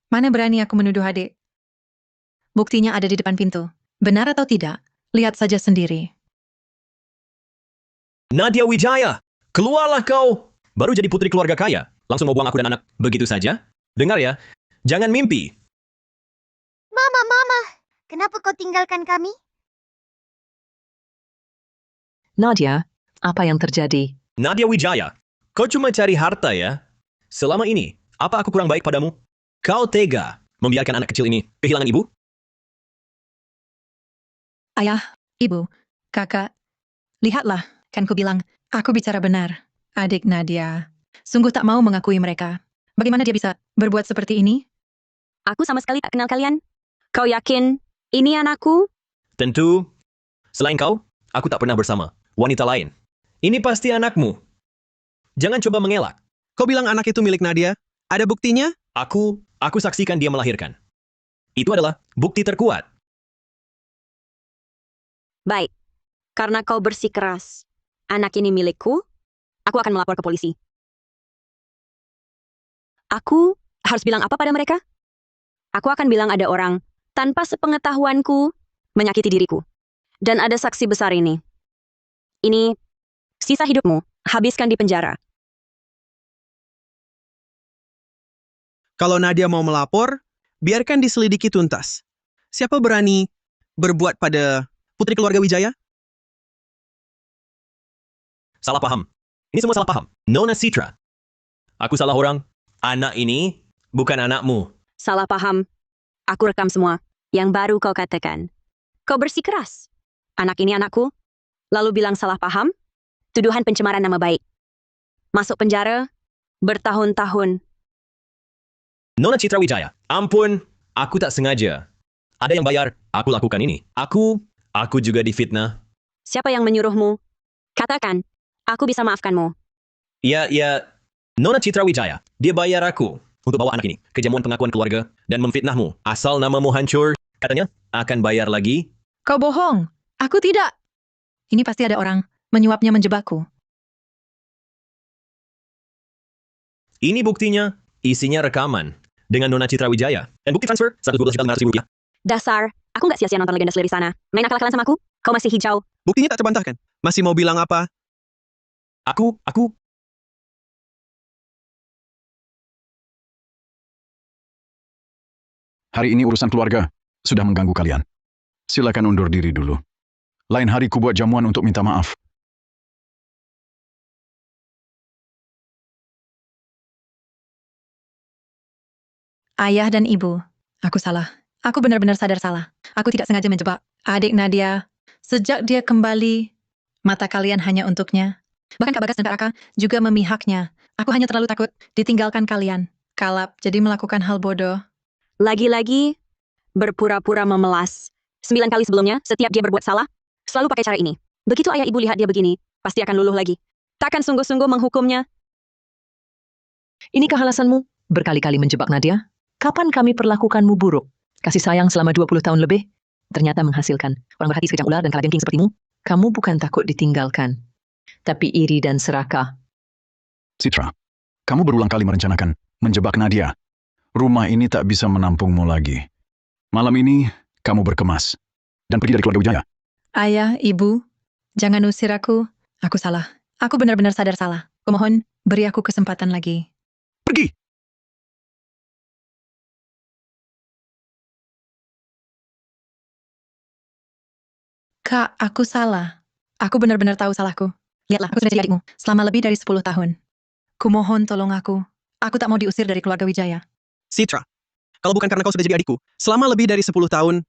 S4: Mana berani aku menuduh adik? Buktinya ada di depan pintu. Benar atau tidak? Lihat saja sendiri.
S10: Nadia Wijaya, keluarlah kau. Baru jadi putri keluarga kaya, langsung mau buang aku dan anak begitu saja? Dengar ya, jangan mimpi.
S11: Mama, kenapa kau tinggalkan kami?
S5: Nadia, apa yang terjadi?
S10: Nadia Wijaya, kau cuma cari harta ya? Selama ini, apa aku kurang baik padamu? Kau tega membiarkan anak kecil ini kehilangan ibu?
S4: Ayah, Ibu, Kakak, lihatlah, kan ku bilang, aku bicara benar. Adik Nadia, sungguh tak mau mengakui mereka. Bagaimana dia bisa berbuat seperti ini?
S2: Aku sama sekali tak kenal kalian. Kau yakin ini anakku?
S10: Tentu, selain kau, aku tak pernah bersama wanita lain. Ini pasti anakmu. Jangan coba mengelak.
S3: Kau bilang anak itu milik Nadia? Ada buktinya?
S10: Aku saksikan dia melahirkan. Itu adalah bukti terkuat.
S2: Baik, karena kau bersikeras. Anak ini milikku, aku akan melapor ke polisi. Aku harus bilang apa pada mereka? Aku akan bilang ada orang, tanpa sepengetahuanku, menyakiti diriku. Dan ada saksi besar ini. Ini, sisa hidupmu, habiskan di penjara.
S3: Kalau Nadia mau melapor, biarkan diselidiki tuntas. Siapa berani berbuat pada putri keluarga Wijaya?
S10: Salah paham. Ini semua salah paham. Nona Citra. Aku salah orang. Anak ini bukan anakmu.
S2: Salah paham. Aku rekam semua. Yang baru kau katakan. Kau bersikeras. Anak ini anakku. Lalu bilang salah paham. Tuduhan pencemaran nama baik. Masuk penjara. Bertahun-tahun.
S10: Nona Citra Wijaya. Ampun, aku tak sengaja. Ada yang bayar, aku lakukan ini. Aku juga difitnah.
S2: Siapa yang menyuruhmu? Katakan. Aku bisa maafkanmu.
S10: Ya, Nona Citra Wijaya. Dia bayar aku untuk bawa anak ini ke jamuan pengakuan keluarga dan memfitnahmu. Asal namamu hancur, katanya akan bayar lagi.
S4: Kau bohong. Aku tidak. Ini pasti ada orang menyuapnya menjebakku.
S10: Ini buktinya, isinya rekaman dengan Nona Citra Wijaya. Dan bukti transfer, 112.500.000 rupiah.
S2: Dasar, aku nggak sia-sia nonton legenda selir sana. Main akal-akalan sama aku? Kau masih hijau.
S3: Buktinya tak terbantahkan. Masih mau bilang apa?
S10: Aku,
S6: Hari ini urusan keluarga sudah mengganggu kalian. Silakan undur diri dulu. Lain hari ku buat jamuan untuk minta maaf.
S4: Ayah dan Ibu, aku salah. Aku benar-benar sadar salah. Aku tidak sengaja menjebak adik Nadia. Sejak dia kembali, mata kalian hanya untuknya. Bahkan Kak Bagas dan Kak Raka juga memihaknya. Aku hanya terlalu takut ditinggalkan kalian. Kalap, jadi melakukan hal bodoh.
S2: Lagi-lagi, berpura-pura memelas. 9 kali sebelumnya, setiap dia berbuat salah, selalu pakai cara ini. Begitu ayah ibu lihat dia begini, pasti akan luluh lagi. Takkan sungguh-sungguh menghukumnya.
S5: Inikah alasanmu? Berkali-kali menjebak Nadia? Kapan kami perlakukanmu buruk? Kasih sayang selama 20 tahun lebih? Ternyata menghasilkan orang berhati sekejam ular dan kalajengking sepertimu? Kamu bukan takut ditinggalkan, tapi iri dan serakah.
S6: Citra, kamu berulang kali merencanakan menjebak Nadia. Rumah ini tak bisa menampungmu lagi. Malam ini, kamu berkemas dan pergi dari keluarga Wijaya.
S4: Ayah, Ibu, Jangan usir aku. Aku salah. Aku benar-benar sadar salah. Kumohon, beri aku kesempatan lagi.
S1: Pergi!
S4: Kak, aku salah. Aku benar-benar tahu salahku. Lihatlah, aku sudah jadi adikmu selama lebih dari 10 tahun. Kumohon tolong aku. Aku tak mau diusir dari keluarga Wijaya.
S3: Citra, kalau bukan karena kau sudah jadi adikku, selama lebih dari 10 tahun,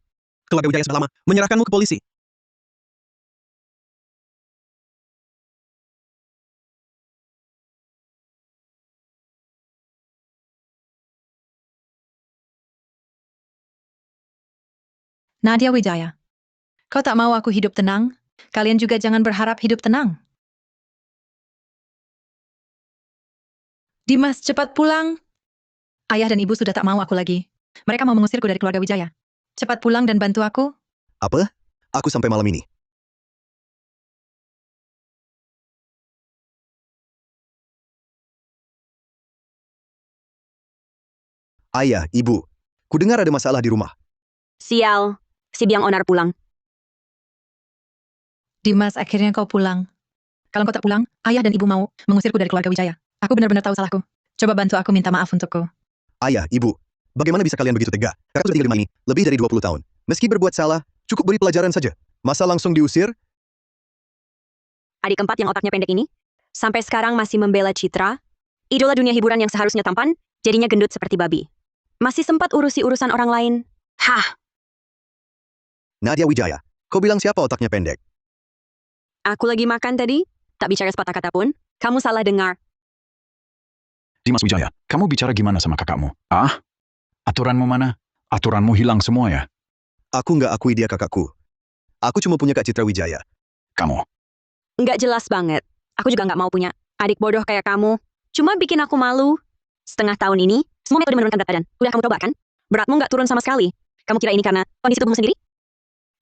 S3: keluarga Wijaya sudah lama menyerahkanmu ke polisi.
S4: Nadia Wijaya, kau tak mau aku hidup tenang? Kalian juga jangan berharap hidup tenang. Dimas, cepat pulang. Ayah dan ibu sudah tak mau aku lagi. Mereka mau mengusirku dari keluarga Wijaya. Cepat pulang dan bantu aku.
S1: Apa? Aku sampai malam ini. Ayah, ibu, kudengar ada masalah di rumah.
S2: Sial, si biang onar pulang.
S4: Dimas, akhirnya kau pulang. Kalau kau tak pulang, ayah dan ibu mau mengusirku dari keluarga Wijaya. Aku benar-benar tahu salahku. Coba bantu aku minta maaf untukku.
S1: Ayah, ibu, bagaimana bisa kalian begitu tega? Kakak sudah tinggal di rumah ini lebih dari 20 tahun. Meski berbuat salah, cukup beri pelajaran saja. Masa langsung diusir?
S2: Adik keempat yang otaknya pendek ini, sampai sekarang masih membela Citra, idola dunia hiburan yang seharusnya tampan, jadinya gendut seperti babi. Masih sempat urusi urusan orang lain. Hah,
S1: Nadia Wijaya, kau bilang siapa otaknya pendek?
S2: aku lagi makan tadi, tak bicara sepatah kata pun, kamu salah dengar.
S6: Dimas Wijaya, kamu bicara gimana sama kakakmu? Ah? Aturanmu mana? Aturanmu hilang semua ya?
S1: Aku nggak akui dia kakakku. Aku cuma punya Kak Citra Wijaya.
S6: Kamu.
S2: Nggak jelas banget. Aku juga nggak mau punya adik bodoh kayak kamu. Cuma bikin aku malu. Setengah tahun ini, semua metode menurunkan berat badan. Udah kamu coba kan? Beratmu nggak turun sama sekali. Kamu kira ini karena kondisi tubuhmu sendiri?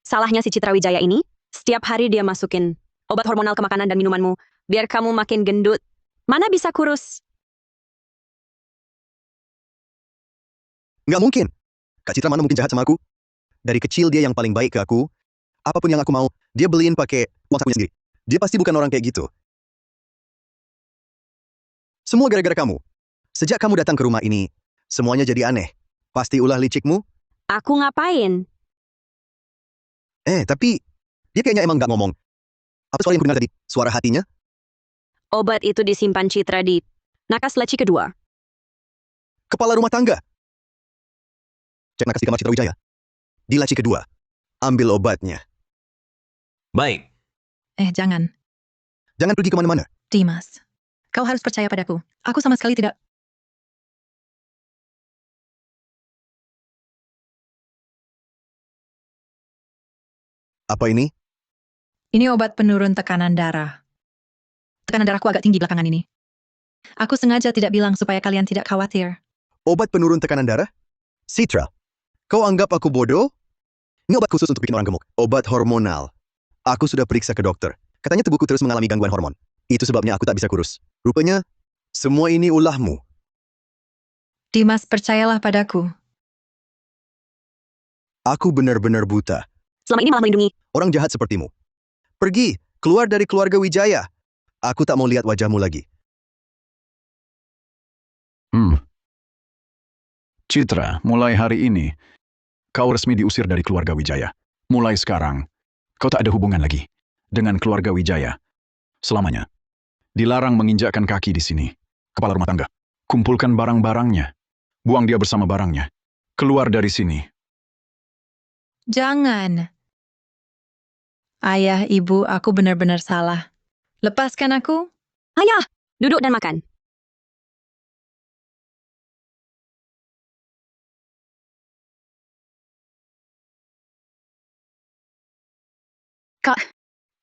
S2: Salahnya si Citra Wijaya ini, setiap hari dia masukin obat hormonal ke makanan dan minumanmu, biar kamu makin gendut. Mana bisa kurus?
S1: Nggak mungkin. Kak Citra mana mungkin jahat sama aku? Dari kecil dia yang paling baik ke aku. Apapun yang aku mau, dia beliin pakai uang sakunya sendiri. Dia pasti bukan orang kayak gitu. Semua gara-gara kamu. Sejak kamu datang ke rumah ini, semuanya jadi aneh. Pasti ulah licikmu.
S2: Aku ngapain?
S1: Tapi dia kayaknya emang nggak ngomong. Apa suara yang kudengar tadi? Suara hatinya?
S2: Obat itu disimpan Citra di nakas laci kedua.
S1: Kepala rumah tangga. Cek nakas di kamar Citra Wijaya. Di laci kedua. Ambil obatnya.
S10: Baik.
S4: Jangan.
S1: Jangan pergi kemana-mana.
S4: Dimas, kau harus percaya padaku. Aku sama sekali tidak.
S1: Apa ini?
S4: Ini obat penurun tekanan darah. Tekanan darahku agak tinggi belakangan ini. Aku sengaja tidak bilang supaya kalian tidak khawatir.
S1: Obat penurun tekanan darah? Citra, kau anggap aku bodoh? Ini obat khusus untuk bikin orang gemuk. Obat hormonal. Aku sudah periksa ke dokter. Katanya tubuhku terus mengalami gangguan hormon. Itu sebabnya aku tak bisa kurus. Rupanya, semua ini ulahmu.
S4: Dimas, percayalah padaku.
S1: Aku benar-benar buta.
S2: Selama ini malah melindungi.
S1: Orang jahat sepertimu. Pergi, keluar dari keluarga Wijaya. Aku tak mau lihat wajahmu lagi.
S6: Citra, mulai hari ini, kau resmi diusir dari keluarga Wijaya. Mulai sekarang, kau tak ada hubungan lagi dengan keluarga Wijaya. Selamanya. Dilarang menginjakkan kaki di sini. Kepala rumah tangga. Kumpulkan barang-barangnya. Buang dia bersama barangnya. Keluar dari sini.
S4: Jangan. Ayah, ibu, aku benar-benar salah. Lepaskan aku.
S2: Ayah, duduk dan makan.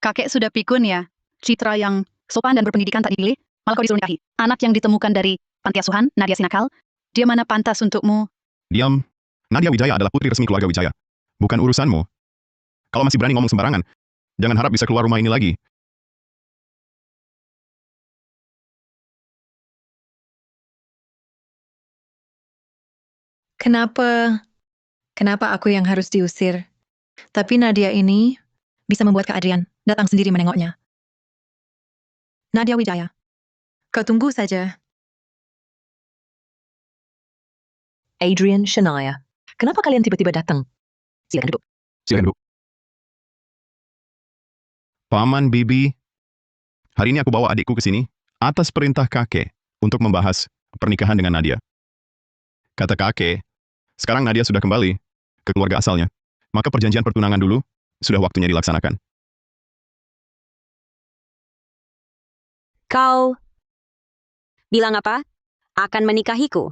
S8: Kakek sudah pikun ya. Citra yang sopan dan berpendidikan tak dipilih, malah kau disuruh nikahi. Anak yang ditemukan dari panti asuhan, Nadia Sinakal, dia mana pantas untukmu?
S9: Diam. Nadia Wijaya adalah putri resmi keluarga Wijaya. Bukan urusanmu. Kalau masih berani ngomong sembarangan, jangan harap bisa keluar rumah ini lagi.
S4: Kenapa aku yang harus diusir? Tapi Nadia ini bisa membuat Kak Adrian datang sendiri menengoknya. Nadia Wijaya, kau tunggu saja.
S5: Adrian, Shania. Kenapa kalian tiba-tiba datang? Silakan duduk.
S6: Silakan duduk.
S9: Paman Bibi, hari ini aku bawa adikku ke sini atas perintah kakek untuk membahas pernikahan dengan Nadia. Kata kakek, sekarang Nadia sudah kembali ke keluarga asalnya. Maka perjanjian pertunangan dulu sudah waktunya dilaksanakan.
S2: Kau bilang apa? Akan menikahiku?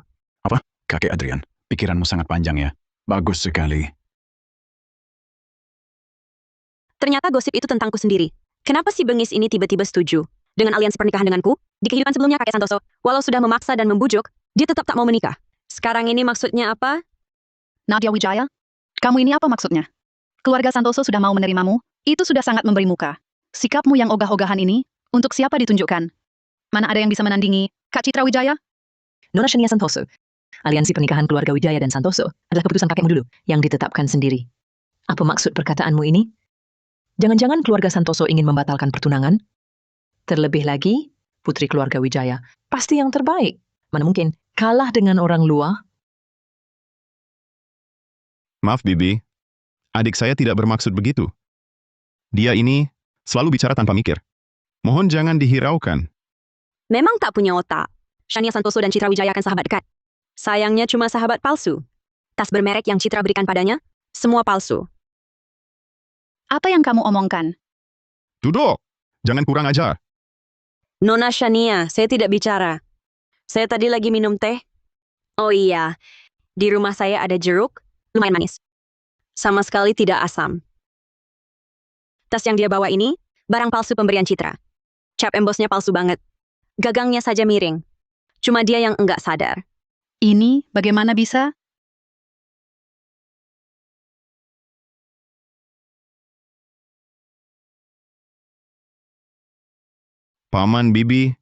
S6: Kakek Adrian, pikiranmu sangat panjang ya. Bagus sekali.
S2: Ternyata gosip itu tentangku sendiri. Kenapa si bengis ini tiba-tiba setuju dengan aliansi pernikahan denganku? Di kehidupan sebelumnya kakek Santoso, walau sudah memaksa dan membujuk, dia tetap tak mau menikah. Sekarang ini maksudnya apa?
S8: Nadia Wijaya, kamu ini apa maksudnya? Keluarga Santoso sudah mau menerimamu, itu sudah sangat memberi muka. Sikapmu yang ogah-ogahan ini, untuk siapa ditunjukkan? Mana ada yang bisa menandingi Kak Citra Wijaya?
S5: Nona Shania Santoso. Aliansi pernikahan keluarga Wijaya dan Santoso adalah keputusan kakekmu dulu yang ditetapkan sendiri. Apa maksud perkataanmu ini? Jangan-jangan keluarga Santoso ingin membatalkan pertunangan? Terlebih lagi, putri keluarga Wijaya pasti yang terbaik. Mana mungkin kalah dengan orang luar?
S9: Maaf Bibi, adik saya tidak bermaksud begitu. Dia ini selalu bicara tanpa mikir. Mohon jangan dihiraukan.
S2: Memang tak punya otak. Shania Santoso dan Citra Wijaya kan sahabat dekat. Sayangnya cuma sahabat palsu. Tas bermerek yang Citra berikan padanya, semua palsu.
S8: Apa yang kamu omongkan?
S9: Duduk! Jangan kurang ajar.
S2: Nona Shania, saya tidak bicara. Saya tadi lagi minum teh. Oh iya, di rumah saya ada jeruk, lumayan manis. Sama sekali tidak asam. Tas yang dia bawa ini, barang palsu pemberian Citra. Cap embosnya palsu banget. Gagangnya saja miring. Cuma dia yang enggak sadar.
S8: Ini bagaimana bisa?
S9: Paman Bibi,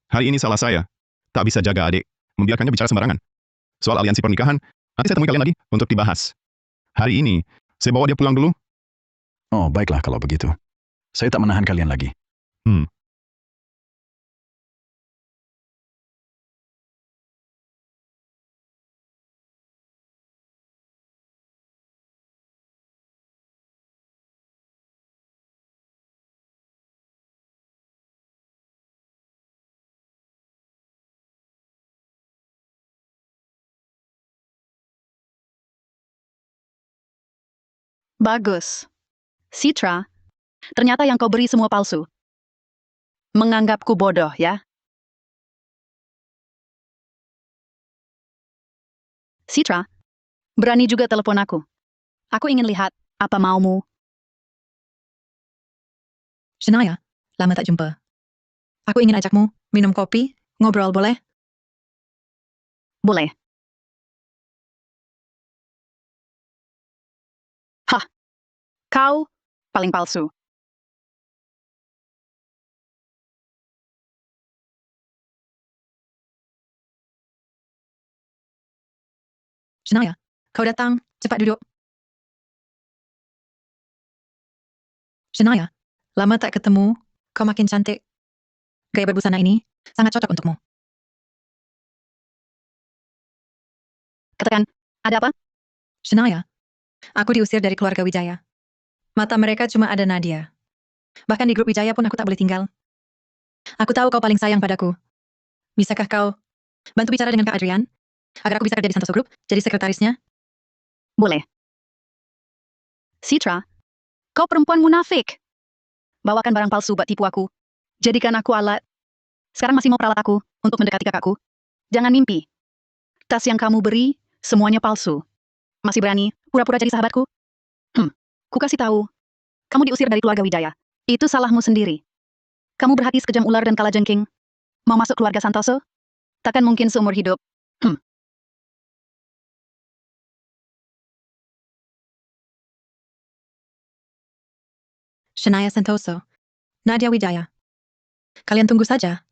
S9: hari ini salah saya. Tak bisa jaga adik, membiarkannya bicara sembarangan. Soal aliansi pernikahan, nanti saya temui kalian lagi untuk dibahas. Hari ini, saya bawa dia pulang dulu.
S6: Oh, baiklah kalau begitu. Saya tak menahan kalian lagi.
S8: Bagus. Citra, ternyata yang kau beri semua palsu. Menganggapku bodoh, ya? Citra, berani juga telepon aku. Aku ingin lihat apa maumu.
S4: Shania, lama tak jumpa. Aku ingin ajakmu minum kopi, ngobrol boleh?
S8: Boleh. Hah, kau paling palsu.
S4: Shania, kau datang, cepat duduk. Shania, lama tak ketemu, kau makin cantik. Gaya berbusana ini sangat cocok untukmu.
S8: Katakan, ada apa?
S4: Shania, aku diusir dari keluarga Wijaya. Mata mereka cuma ada Nadia. Bahkan di grup Wijaya pun aku tak boleh tinggal. Aku tahu kau paling sayang padaku. Bisakah kau bantu bicara dengan Kak Adrian? Agar aku bisa kerja di Santoso Group, jadi sekretarisnya?
S8: Boleh. Citra, kau perempuan munafik. Bawakan barang palsu buat tipu aku. Jadikan aku alat. Sekarang masih mau peralat aku untuk mendekati kakakku. Jangan mimpi. Tas yang kamu beri, semuanya palsu. Masih berani pura-pura jadi sahabatku? Ku kasih tahu. Kamu diusir dari keluarga Wijaya. Itu salahmu sendiri. Kamu berhati sekejam ular dan kalajengking. Mau masuk keluarga Santoso? Takkan mungkin seumur hidup.
S4: Shania Santoso, Nadia Wijaya. Kalian tunggu saja.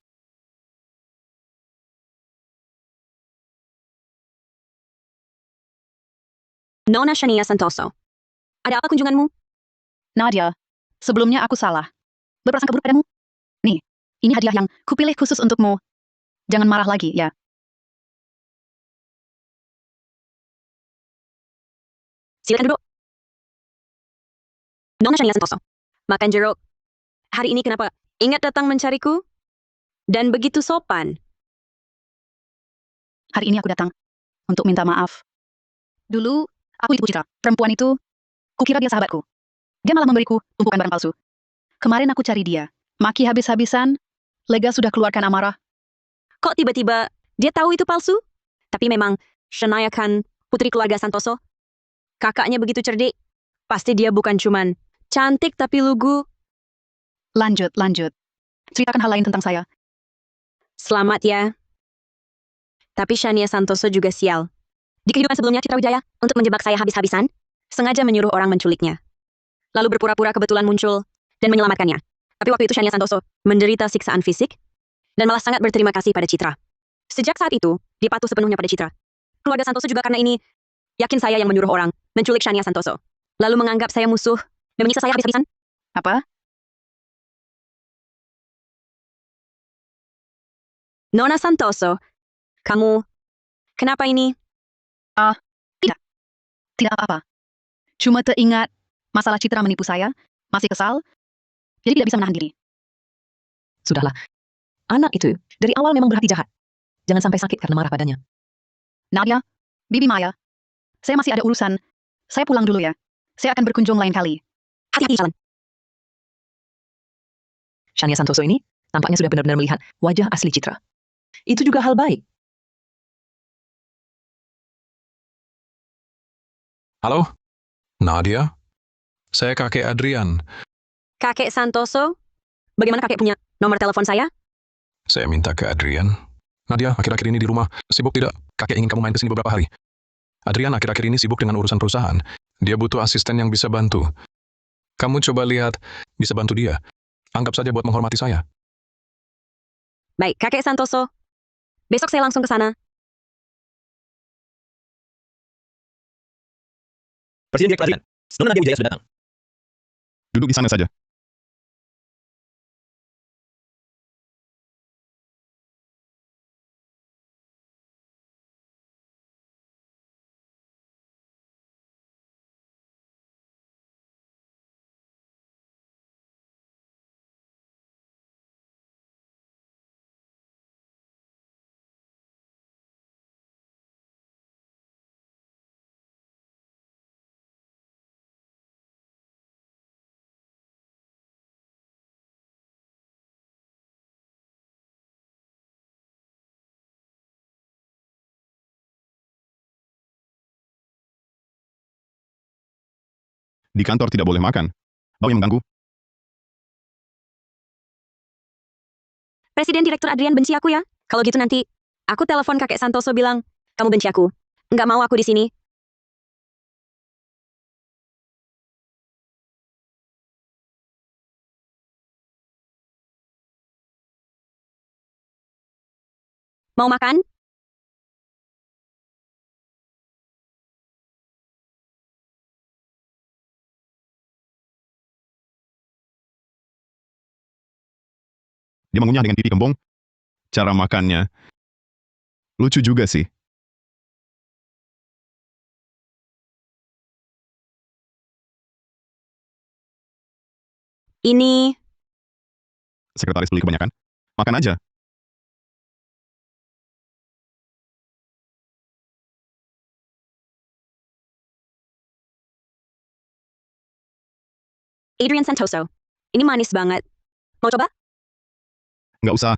S2: Nona Shania Santoso. Ada apa kunjunganmu?
S8: Nadia, Sebelumnya aku salah. Berprasangka buruk padamu. Nih, ini hadiah yang kupilih khusus untukmu. Jangan marah lagi, ya.
S2: Silakan duduk. Nona Shania Santoso. Makan jeruk. Hari ini kenapa ingat datang mencariku? Dan begitu sopan.
S8: Hari ini aku datang untuk minta maaf. Dulu, aku ditipu Citra. Perempuan itu, kukira dia sahabatku. Dia malah memberiku tumpukan barang palsu. Kemarin aku cari dia. Maki habis-habisan, Lega sudah keluarkan amarah.
S2: Kok tiba-tiba dia tahu itu palsu? Tapi memang Shania kan putri keluarga Santoso. Kakaknya begitu cerdik. Pasti dia bukan cuman cantik tapi lugu.
S8: Lanjut. Ceritakan hal lain tentang saya.
S2: Selamat ya. Tapi Shania Santoso juga sial. Di kehidupan sebelumnya Citra Wijaya, untuk menjebak saya habis-habisan, sengaja menyuruh orang menculiknya. Lalu berpura-pura kebetulan muncul dan menyelamatkannya. Tapi waktu itu Shania Santoso menderita siksaan fisik dan malah sangat berterima kasih pada Citra. Sejak saat itu, dia patuh sepenuhnya pada Citra. Keluarga Santoso juga karena ini, yakin saya yang menyuruh orang menculik Shania Santoso. Lalu menganggap saya musuh dan menyiksa saya habis-habisan.
S8: Apa?
S2: Nona Santoso, kamu, kenapa ini?
S8: Tidak apa-apa. Cuma teringat masalah Citra menipu saya, masih kesal, jadi tidak bisa menahan diri.
S5: Sudahlah. Anak itu dari awal memang berhati jahat. Jangan sampai sakit karena marah padanya.
S8: Nadia, Bibi Maya, saya masih ada urusan. Saya pulang dulu ya. Saya akan berkunjung lain kali.
S2: Hati-hati jalan.
S5: Shania Santoso ini tampaknya sudah benar-benar melihat wajah asli Citra. Itu juga hal baik.
S12: Halo, Nadia. Saya kakek Adrian.
S2: Kakek Santoso, bagaimana kakek punya nomor telepon saya?
S12: Saya minta ke Adrian. Nadia, akhir-akhir ini di rumah sibuk tidak? Kakek ingin kamu main ke sini beberapa hari. Adrian akhir-akhir ini sibuk dengan urusan perusahaan. Dia butuh asisten yang bisa bantu. Kamu coba lihat, bisa bantu dia. Anggap saja buat menghormati saya.
S2: Baik, kakek Santoso. Besok saya langsung ke sana.
S10: Presiden Direktur Adrian, Nona Nadia Wijaya sudah datang.
S9: Duduk di sana saja. Di kantor tidak boleh makan. Bau yang mengganggu.
S2: Presiden Direktur Adrian benci aku ya. Kalau gitu nanti, aku telepon kakek Santoso bilang, kamu benci aku. Nggak mau aku di sini. Mau makan?
S9: Dia mengunyah dengan pipi kembung. Cara makannya lucu juga sih.
S2: Ini,
S9: Sekretaris beli kebanyakan. Makan aja.
S2: Adrian Santoso. Ini manis banget. Mau coba?
S9: Nggak usah.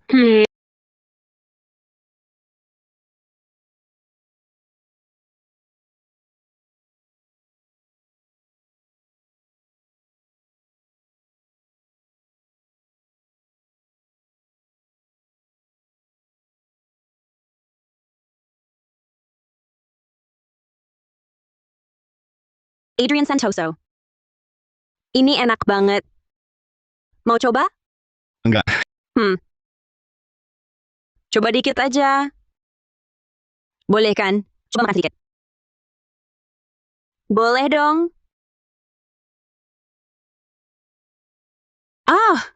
S2: Adrian Santoso. Ini enak banget. Mau coba?
S9: Enggak.
S2: Coba dikit aja. Boleh kan? Coba makan sedikit. Boleh dong. Ah,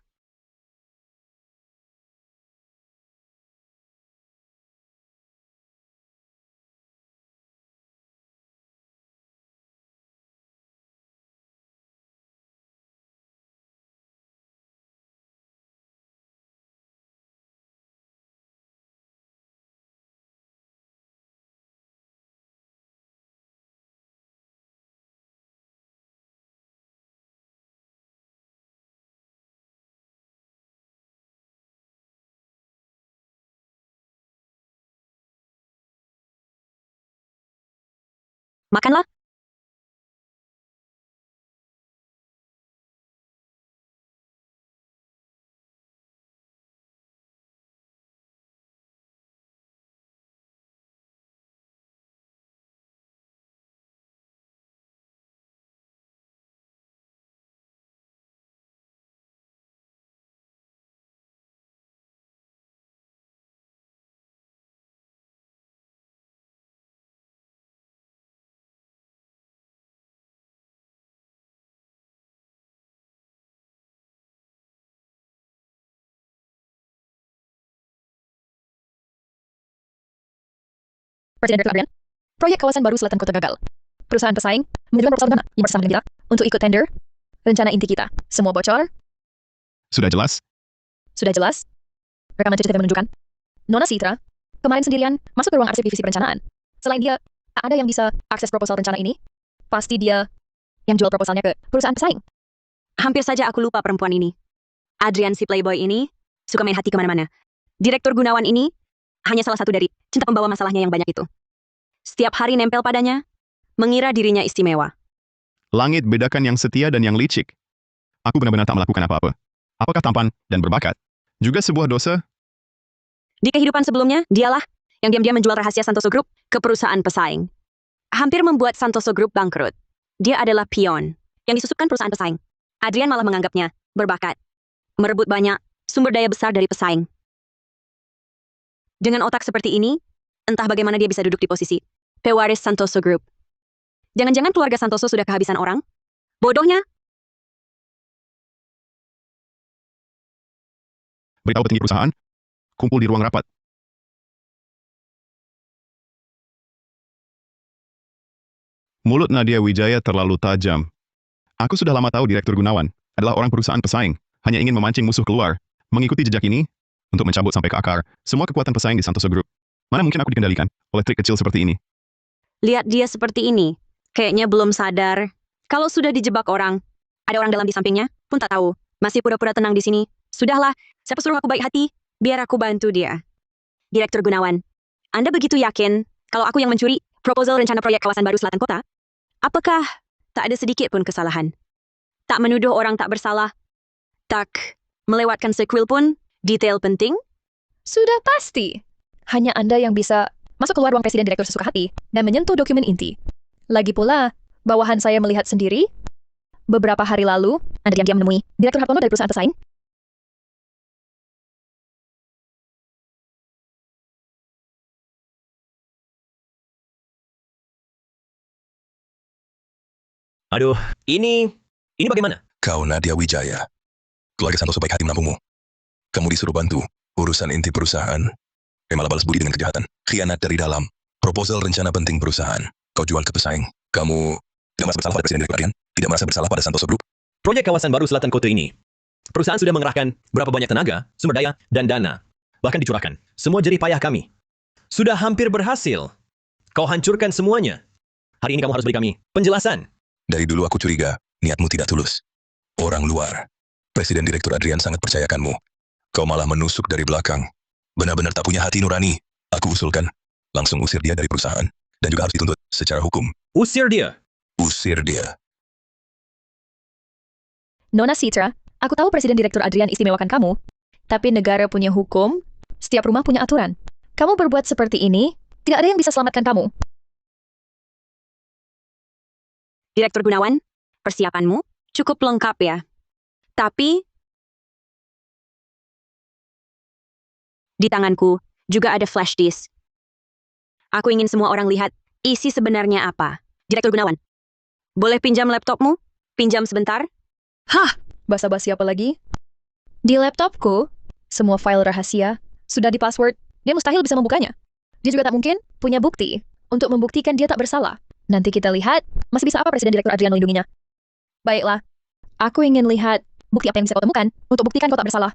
S2: makanlah.
S7: Presiden Direktur Adrian, proyek kawasan baru Selatan Kota gagal. Perusahaan pesaing mengajukan proposal dana yang bersama dengan kita untuk ikut tender. Rencana inti kita, semua bocor,
S9: Sudah jelas?
S7: sudah jelas. Rekaman CCTV menunjukkan. Nona Citra, kemarin sendirian masuk ke ruang arsip divisi perencanaan. Selain dia, tak ada yang bisa akses proposal rencana ini. Pasti dia yang jual proposalnya ke perusahaan pesaing.
S2: Hampir saja aku lupa perempuan ini. Adrian si playboy ini suka main hati kemana-mana. Direktur Gunawan ini hanya salah satu dari cinta pembawa masalahnya yang banyak itu. Setiap hari nempel padanya, mengira dirinya istimewa.
S9: Langit bedakan yang setia dan yang licik. Aku benar-benar tak melakukan apa-apa. Apakah tampan dan berbakat juga sebuah dosa?
S2: Di kehidupan sebelumnya, dialah yang diam-diam menjual rahasia Santoso Group ke perusahaan pesaing. Hampir membuat Santoso Group bangkrut. Dia adalah pion yang disusupkan perusahaan pesaing. Adrian malah menganggapnya berbakat. Merebut banyak sumber daya besar dari pesaing. Dengan otak seperti ini, entah bagaimana dia bisa duduk di posisi pewaris Santoso Group. Jangan-jangan keluarga Santoso sudah kehabisan orang? Bodohnya,
S9: Beritahu petinggi perusahaan, kumpul di ruang rapat. Mulut Nadia Wijaya terlalu tajam. Aku sudah lama tahu Direktur Gunawan adalah orang perusahaan pesaing, hanya ingin memancing musuh keluar. Mengikuti jejak ini, untuk mencabut sampai ke akar, semua kekuatan pesaing di Santoso Group. Mana mungkin aku dikendalikan oleh trik kecil seperti ini?
S2: lihat dia seperti ini. Kayaknya belum sadar. Kalau sudah dijebak orang, ada orang dalam di sampingnya, pun tak tahu. Masih pura-pura tenang di sini. Sudahlah, siapa suruh aku baik hati? Biar aku bantu dia. Direktur Gunawan, Anda begitu yakin kalau aku yang mencuri proposal rencana proyek kawasan baru Selatan Kota? Apakah tak ada sedikit pun kesalahan? Tak menuduh orang tak bersalah? Tak melewatkan sequel pun? Detail penting?
S7: Sudah pasti. Hanya Anda yang bisa masuk keluar ruang presiden direktur sesuka hati dan menyentuh dokumen inti. Lagi pula, bawahan saya melihat sendiri, beberapa hari lalu, Anda diam-diam menemui Direktur Hartono dari perusahaan pesaing.
S10: Aduh, ini bagaimana?
S1: Kau Nadia Wijaya. Keluarga Santoso baik hati menampungmu. Kamu disuruh bantu urusan inti perusahaan. Malah balas budi dengan kejahatan. Khianat dari dalam. Proposal rencana penting perusahaan. Kau jual ke pesaing. Kamu tidak merasa bersalah pada Presiden Direktur Adrian? Tidak merasa bersalah pada Santoso Group?
S10: Proyek kawasan baru Selatan Kota ini, perusahaan sudah mengerahkan berapa banyak tenaga, sumber daya, dan dana. Bahkan dicurahkan. Semua jerih payah kami. Sudah hampir berhasil. Kau hancurkan semuanya. Hari ini kamu harus beri kami penjelasan.
S1: Dari dulu aku curiga, niatmu tidak tulus. Orang luar. Presiden Direktur Adrian sangat percayakanmu. Kau malah menusuk dari belakang. Benar-benar tak punya hati nurani. Aku usulkan, langsung usir dia dari perusahaan. Dan juga harus dituntut secara hukum.
S10: Usir dia.
S1: Usir dia.
S7: Nona Citra, aku tahu Presiden Direktur Adrian istimewakan kamu, tapi negara punya hukum, setiap rumah punya aturan. Kamu berbuat seperti ini, tidak ada yang bisa selamatkan kamu.
S2: Direktur Gunawan, persiapanmu cukup lengkap ya. Tapi, di tanganku juga ada flash disk. Aku ingin semua orang lihat isi sebenarnya apa. Direktur Gunawan, boleh pinjam laptopmu? Pinjam sebentar?
S7: Hah, basa-basi apa lagi? Di laptopku, semua file rahasia sudah di-password. Dia mustahil bisa membukanya. Dia juga tak mungkin punya bukti untuk membuktikan dia tak bersalah. Nanti kita lihat, masih bisa apa Presiden Direktur Adrian melindunginya. Baiklah, aku ingin lihat bukti apa yang bisa kau temukan untuk buktikan kau tak bersalah.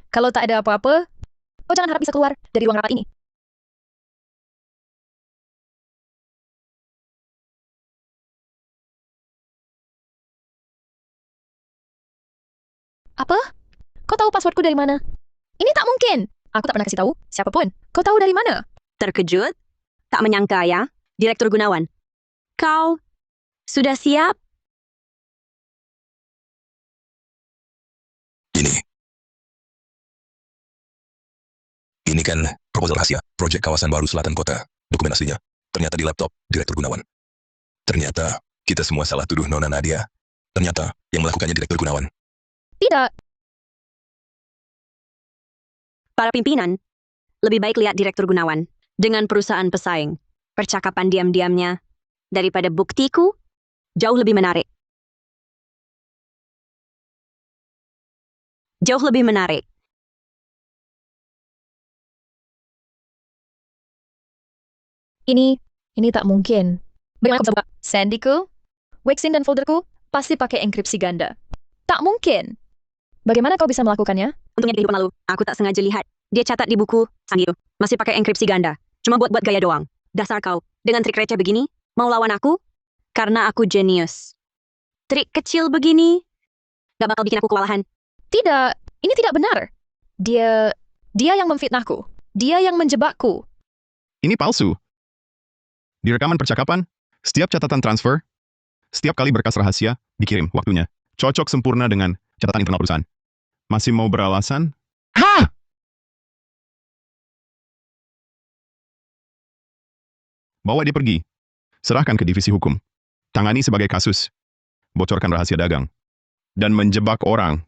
S7: Kalau tak ada apa-apa, kau jangan harap bisa keluar dari ruang rapat ini. Apa? Kau tahu passwordku dari mana? Ini tak mungkin. Aku tak pernah kasih tahu siapapun. Kau tahu dari mana?
S2: Terkejut? Tak menyangka ya, Direktur Gunawan. Kau sudah siap?
S13: Ini kan proposal rahasia, proyek kawasan baru selatan kota. Dokumen aslinya ternyata di laptop Direktur Gunawan. Ternyata kita semua salah tuduh Nona Nadia. Ternyata yang melakukannya Direktur Gunawan.
S7: Tidak.
S2: Para pimpinan, lebih baik lihat Direktur Gunawan dengan perusahaan pesaing. Percakapan diam-diamnya daripada buktiku jauh lebih menarik. Jauh lebih menarik.
S7: Ini tak mungkin. Bagaimana kau bisa buka? Sandyku, Wexin dan folderku pasti pakai enkripsi ganda. Tak mungkin. Bagaimana kau bisa melakukannya?
S2: Untungnya di kehidupan lalu, aku tak sengaja lihat. Dia catat di buku, sang itu. Masih pakai enkripsi ganda. Cuma buat-buat gaya doang. Dasar kau, dengan trik receh begini, mau lawan aku? Karena aku jenius. Trik kecil begini, gak bakal bikin aku kewalahan.
S7: Tidak, ini tidak benar. Dia yang memfitnahku. Dia yang menjebakku.
S9: Ini palsu. Di rekaman percakapan, setiap catatan transfer, setiap kali berkas rahasia, dikirim waktunya. Cocok sempurna dengan catatan internal perusahaan. Masih mau beralasan? Hah! Bawa dia pergi. Serahkan ke divisi hukum. Tangani sebagai kasus. Bocorkan rahasia dagang. Dan menjebak orang.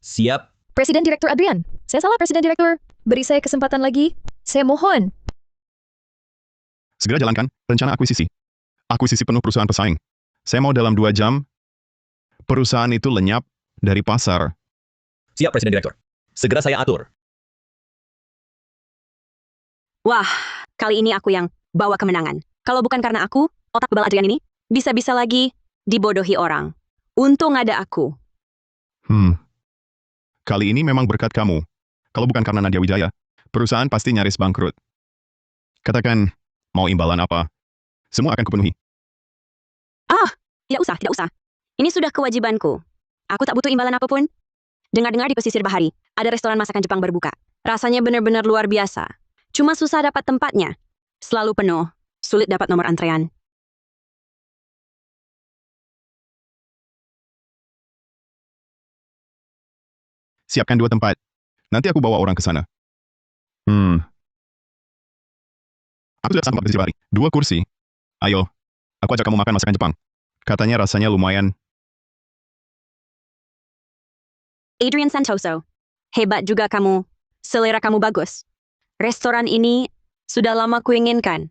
S10: Siap.
S7: Presiden Direktur Adrian. Saya salah, Presiden Direktur. Beri saya kesempatan lagi. Saya mohon.
S9: Segera jalankan rencana akuisisi. Akuisisi penuh perusahaan pesaing. Saya mau dalam 2 jam, perusahaan itu lenyap dari pasar.
S10: Siap, Presiden Direktur. Segera saya atur.
S2: Wah, kali ini aku yang bawa kemenangan. Kalau bukan karena aku, otak bebal Adrian ini bisa-bisa lagi dibodohi orang. Untung ada aku.
S9: Kali ini memang berkat kamu. Kalau bukan karena Nadia Wijaya, perusahaan pasti nyaris bangkrut. Katakan, mau imbalan apa? Semua akan kupenuhi.
S2: Tidak usah. Ini sudah kewajibanku. Aku tak butuh imbalan apapun. Dengar-dengar di pesisir Bahari, ada restoran masakan Jepang berbuka. Rasanya benar-benar luar biasa. Cuma susah dapat tempatnya. Selalu penuh, sulit dapat nomor antrean.
S9: Siapkan 2 tempat. Nanti aku bawa orang ke sana. Aku sudah sanggup di Bahari. 2 kursi. Ayo, aku ajak kamu makan masakan Jepang. Katanya rasanya lumayan.
S2: Adrian Santoso, hebat juga kamu. Selera kamu bagus. Restoran ini sudah lama kuinginkan.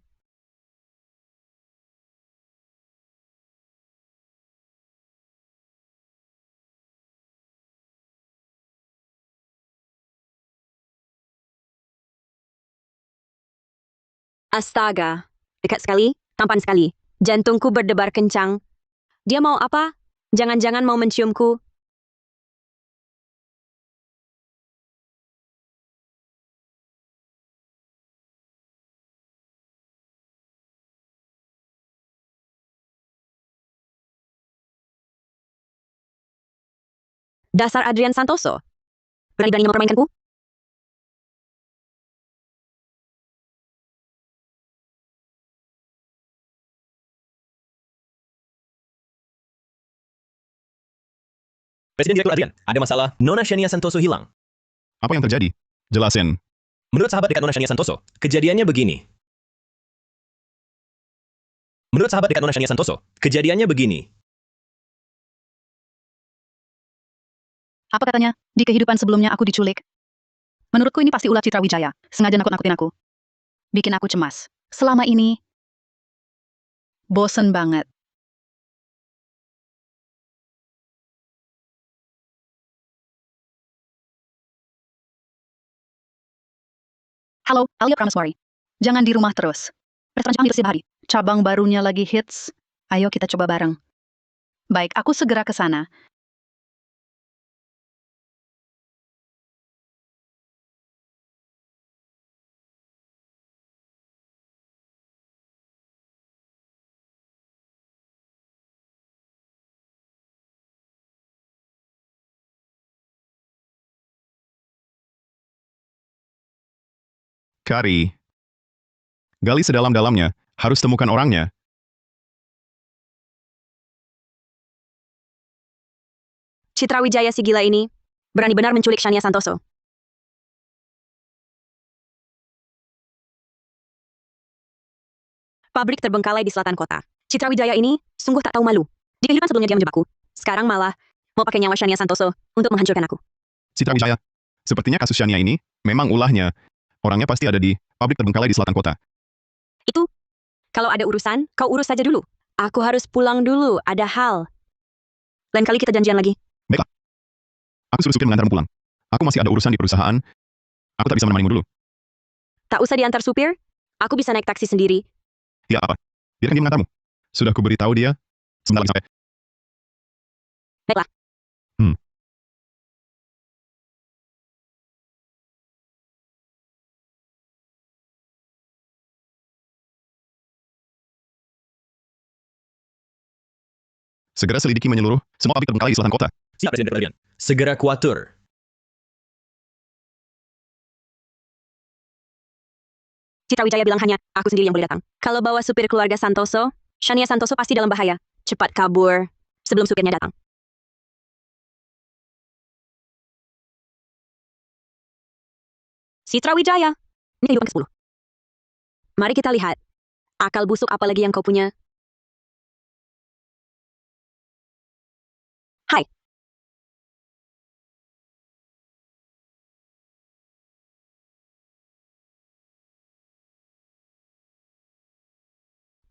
S2: Astaga, dekat sekali, tampan sekali. Jantungku berdebar kencang. Dia mau apa? Jangan-jangan mau menciumku. Dasar Adrian Santoso. Berani-berani mempermainkanku?
S10: Presiden Direktur Adrian, ada masalah. Nona Shania Santoso hilang.
S9: Apa yang terjadi? Jelasin.
S10: Menurut sahabat dekat Nona Shania Santoso, kejadiannya begini.
S8: Apa katanya? Di kehidupan sebelumnya aku diculik. Menurutku ini pasti ulah Citra Wijaya. Sengaja nakut-nakutin aku. Bikin aku cemas. Selama ini, bosen banget. Halo, Alia Pramaswari. Jangan di rumah terus. Restoran Jepang dibersih hari. Cabang barunya lagi hits. Ayo kita coba bareng. Baik, aku segera ke sana.
S9: Kari. Gali sedalam-dalamnya, harus temukan orangnya.
S2: Citra Wijaya si gila ini berani benar menculik Shania Santoso. Pabrik terbengkalai di selatan kota. Citra Wijaya ini sungguh tak tahu malu. Di kehidupan sebelumnya dia menjebakku. Sekarang malah mau pakai nyawa Shania Santoso untuk menghancurkan aku.
S9: Citra Wijaya. Sepertinya kasus Shania ini memang ulahnya. Orangnya pasti ada di pabrik terbengkalai di selatan kota.
S2: Itu, kalau ada urusan, kau urus saja dulu. Aku harus pulang dulu, ada hal. Lain kali kita janjian lagi.
S9: Baiklah. Aku suruh supir mengantarmu pulang. Aku masih ada urusan di perusahaan. Aku tak bisa menemanimu dulu.
S2: Tak usah diantar supir, aku bisa naik taksi sendiri.
S9: Ya apa? Biarkan dia mengantarmu. Sudah kuberitahu dia. Sebentar lagi sampai.
S2: Baiklah.
S9: Segera selidiki menyeluruh semua pabrik terbengkalai di selatan kota.
S10: Siap, Presiden Pertanian. Segera kuatur.
S2: Citra Wijaya bilang hanya aku sendiri yang boleh datang. Kalau bawa supir keluarga Santoso, Shania Santoso pasti dalam bahaya. Cepat kabur sebelum supirnya datang. Citra Wijaya, ini kehidupan ke-10. Mari kita lihat. Akal busuk apa lagi yang kau punya? Hai.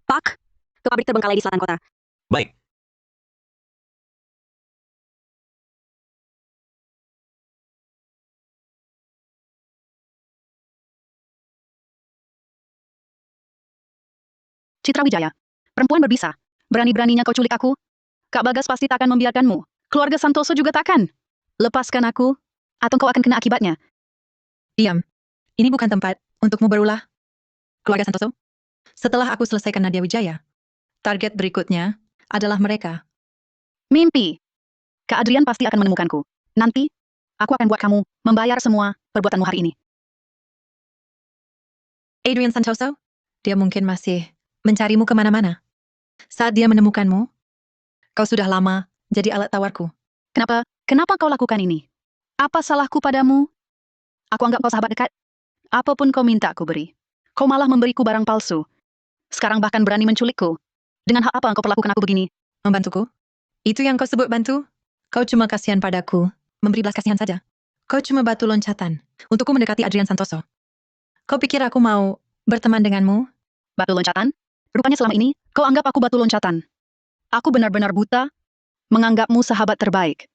S2: Pak, ke pabrik terbengkalai di selatan kota.
S10: Baik.
S8: Citra Wijaya. Perempuan berbisa. Berani-beraninya kau culik aku. Kak Bagas pasti tak akan membiarkanmu. Keluarga Santoso juga takkan. Lepaskan aku, atau kau akan kena akibatnya.
S4: Diam. Ini bukan tempat untukmu berulah. Keluarga Santoso. Setelah aku selesaikan Nadia Wijaya, target berikutnya adalah mereka.
S8: Mimpi. Kak Adrian pasti akan menemukanku. Nanti, aku akan buat kamu membayar semua perbuatanmu hari ini.
S4: Adrian Santoso, dia mungkin masih mencarimu kemana-mana. Saat dia menemukanmu, kau sudah lama jadi alat tawarku.
S8: Kenapa kau lakukan ini? Apa salahku padamu? Aku anggap kau sahabat dekat. Apapun kau minta aku beri. Kau malah memberiku barang palsu. Sekarang bahkan berani menculikku. Dengan hak apa engkau perlakukan aku begini?
S4: Membantuku? Itu yang kau sebut bantu? Kau cuma kasihan padaku, memberi belas kasihan saja. Kau cuma batu loncatan untukku mendekati Adrian Santoso. Kau pikir aku mau berteman denganmu?
S8: Batu loncatan? Rupanya selama ini, kau anggap aku batu loncatan. Aku benar-benar buta, menganggapmu sahabat terbaik.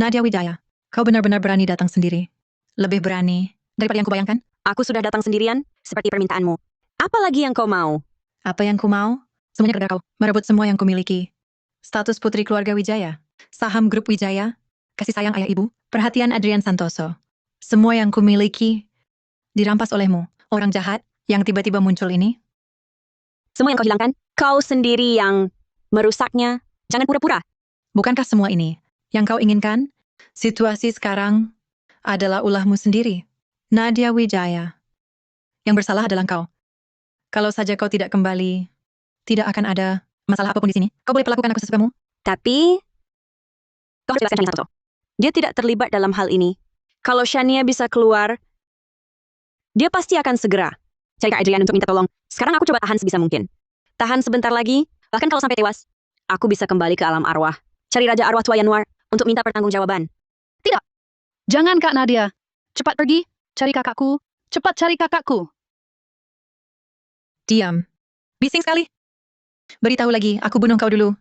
S4: Nadia Wijaya, kau benar-benar berani datang sendiri. Lebih berani daripada yang kubayangkan.
S2: Aku sudah datang sendirian, seperti permintaanmu. Apa lagi yang kau mau?
S4: Apa yang ku mau? Semuanya gara kau. Merebut semua yang kumiliki. Status putri keluarga Wijaya. Saham grup Wijaya. Kasih sayang ayah ibu. Perhatian Adrian Santoso. Semua yang kumiliki dirampas olehmu. Orang jahat yang tiba-tiba muncul ini.
S2: Semua yang kau hilangkan, kau sendiri yang merusaknya. Jangan pura-pura.
S4: Bukankah semua ini yang kau inginkan? Situasi sekarang adalah ulahmu sendiri. Nadia Wijaya. Yang bersalah adalah kau. Kalau saja kau tidak kembali, tidak akan ada masalah apapun di sini. Kau boleh perlakukan aku sesukamu.
S2: Tapi, kau harus jelaskan Shania Santoso. Dia tidak terlibat dalam hal ini. Kalau Shania bisa keluar, dia pasti akan segera cari Kak Adrian untuk minta tolong. Sekarang aku coba tahan sebisa mungkin. Tahan sebentar lagi, bahkan kalau sampai tewas, aku bisa kembali ke alam arwah. Cari Raja Arwah Tua Yanwar untuk minta pertanggungjawaban.
S8: Tidak. Jangan Kak Nadia. Cepat pergi, cari kakakku. Cepat cari kakakku.
S4: Diam. Bising sekali. Beritahu lagi, aku bunuh kau dulu.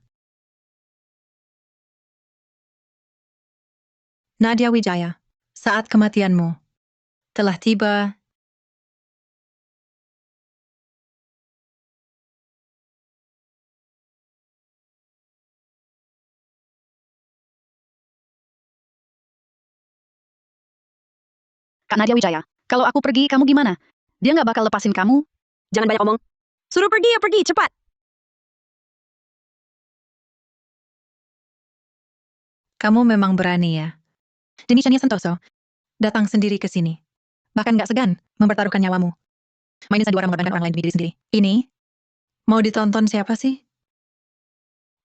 S4: Nadia Wijaya, saat kematianmu telah tiba.
S8: Kak Nadia Wijaya, kalau aku pergi, kamu gimana? Dia nggak bakal lepasin kamu?
S2: Jangan banyak omong. Suruh pergi ya pergi, cepat.
S4: Kamu memang berani ya. Deni Shania Santoso, datang sendiri ke sini. Bahkan nggak segan mempertaruhkan nyawamu. Mainin sandiwara mengorbankan orang lain demi diri sendiri. Ini, mau ditonton siapa sih?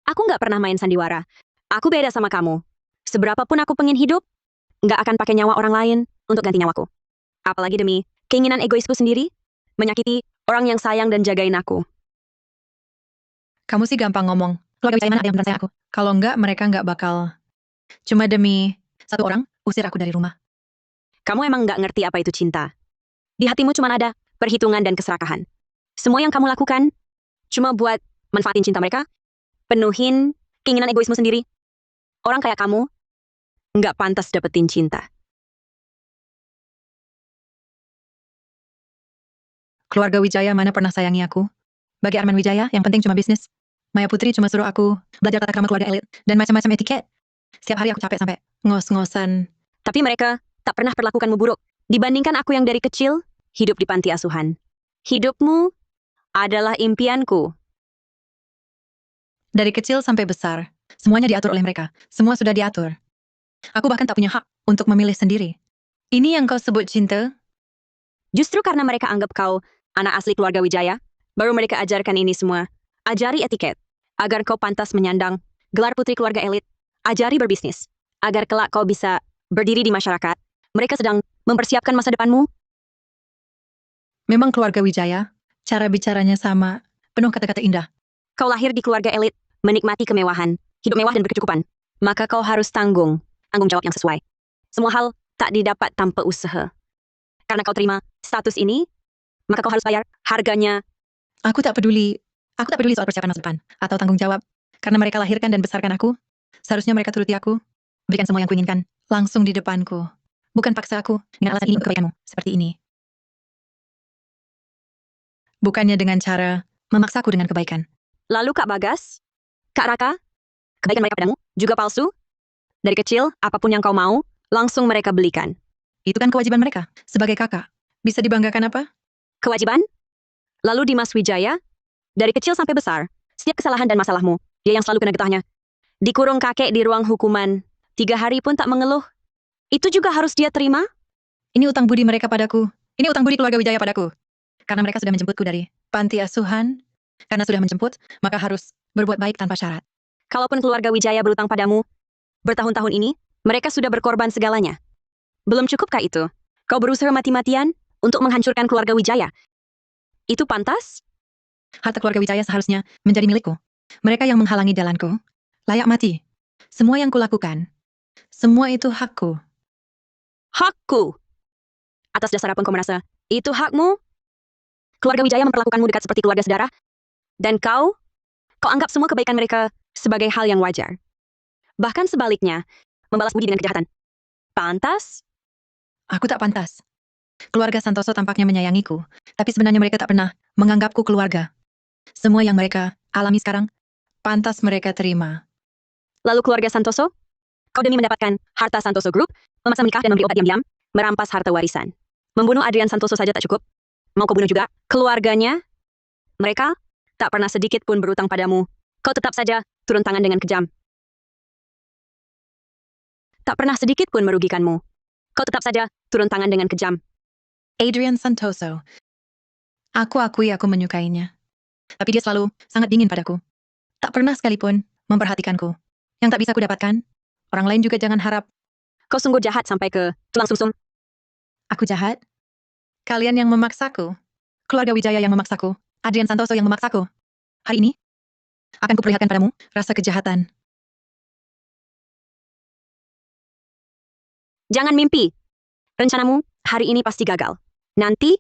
S2: Aku nggak pernah main sandiwara. Aku beda sama kamu. Seberapapun aku pengen hidup, nggak akan pakai nyawa orang lain untuk ganti nyawaku. Apalagi demi keinginan egoisku sendiri, menyakiti orang yang sayang dan jagain aku.
S4: Kamu sih gampang ngomong. Keluarga Wijaya mana ada yang beneran sayang aku? Kalau nggak, mereka nggak bakal. Cuma demi satu orang, usir aku dari rumah.
S2: Kamu emang nggak ngerti apa itu cinta. Di hatimu cuma ada perhitungan dan keserakahan. Semua yang kamu lakukan cuma buat manfaatin cinta mereka, penuhin keinginan egoismu sendiri. Orang kayak kamu nggak pantas dapetin cinta.
S4: Keluarga Wijaya mana pernah sayangi aku? Bagi Arman Wijaya, yang penting cuma bisnis. Maya Putri cuma suruh aku belajar tata krama keluarga elit dan macam-macam etiket. Setiap hari aku capek sampai ngos-ngosan.
S2: Tapi mereka tak pernah perlakukanmu buruk. Dibandingkan aku yang dari kecil, hidup di panti asuhan. Hidupmu adalah impianku.
S4: Dari kecil sampai besar, semuanya diatur oleh mereka. Semua sudah diatur. Aku bahkan tak punya hak untuk memilih sendiri. Ini yang kau sebut cinta?
S2: Justru karena mereka anggap kau anak asli keluarga Wijaya, baru mereka ajarkan ini semua. Ajari etiket, agar kau pantas menyandang gelar putri keluarga elit. Ajari berbisnis, agar kelak kau bisa berdiri di masyarakat. Mereka sedang mempersiapkan masa depanmu.
S4: Memang keluarga Wijaya, cara bicaranya sama, penuh kata-kata indah.
S2: Kau lahir di keluarga elit, menikmati kemewahan, hidup mewah dan berkecukupan. Maka kau harus tanggung jawab yang sesuai. Semua hal tak didapat tanpa usaha. Karena kau terima status ini, maka kau harus bayar harganya.
S4: Aku tak peduli soal persiapan masa depan atau tanggung jawab. Karena mereka lahirkan dan besarkan aku, seharusnya mereka turuti aku, berikan semua yang kuinginkan, langsung di depanku. Bukan paksa aku dengan alasan ini untuk kebaikanmu, seperti ini. Bukannya dengan cara memaksaku dengan kebaikan.
S2: Lalu Kak Bagas, Kak Raka, kebaikan mereka padamu juga palsu? Dari kecil, apapun yang kau mau, langsung mereka belikan.
S4: Itu kan kewajiban mereka, sebagai kakak. Bisa dibanggakan apa?
S2: Kewajiban? Lalu Dimas Wijaya, dari kecil sampai besar, setiap kesalahan dan masalahmu, dia yang selalu kena getahnya. Dikurung kakek di ruang hukuman, 3 hari pun tak mengeluh. Itu juga harus dia terima?
S4: Ini utang budi mereka padaku. Ini utang budi keluarga Wijaya padaku. Karena mereka sudah menjemputku dari panti asuhan. Karena sudah menjemput, maka harus berbuat baik tanpa syarat.
S2: Kalaupun keluarga Wijaya berutang padamu, bertahun-tahun ini, mereka sudah berkorban segalanya. Belum cukupkah itu? Kau berusaha mati-matian untuk menghancurkan keluarga Wijaya. Itu pantas?
S4: Harta keluarga Wijaya seharusnya menjadi milikku. Mereka yang menghalangi jalanku, layak mati. Semua yang kulakukan, semua itu hakku.
S2: Hakku! Atas dasar apa kau merasa, itu hakmu? Keluarga Wijaya memperlakukanmu dekat seperti keluarga saudara, dan kau anggap semua kebaikan mereka sebagai hal yang wajar. Bahkan sebaliknya, membalas budi dengan kejahatan. Pantas?
S4: Aku tak pantas. Keluarga Santoso tampaknya menyayangiku, tapi sebenarnya mereka tak pernah menganggapku keluarga. Semua yang mereka alami sekarang, pantas mereka terima.
S2: Lalu keluarga Santoso? Kau demi mendapatkan harta Santoso Group, memaksa menikah dan membeli obat diam-diam, merampas harta warisan. Membunuh Adrian Santoso saja tak cukup. Mau kau bunuh juga keluarganya? Mereka tak pernah sedikit pun berutang padamu. Kau tetap saja turun tangan dengan kejam. Tak pernah sedikit pun merugikanmu. Kau tetap saja turun tangan dengan kejam.
S4: Adrian Santoso. Aku akui aku menyukainya. Tapi dia selalu sangat dingin padaku. Tak pernah sekalipun memperhatikanku. Yang tak bisa kudapatkan, orang lain juga jangan harap.
S2: Kau sungguh jahat sampai ke tulang sumsum.
S4: Aku jahat? Kalian yang memaksaku. Keluarga Wijaya yang memaksaku. Adrian Santoso yang memaksaku. Hari ini, akan kuperlihatkan padamu rasa kejahatan.
S2: Jangan mimpi. Rencanamu hari ini pasti gagal. Nanti,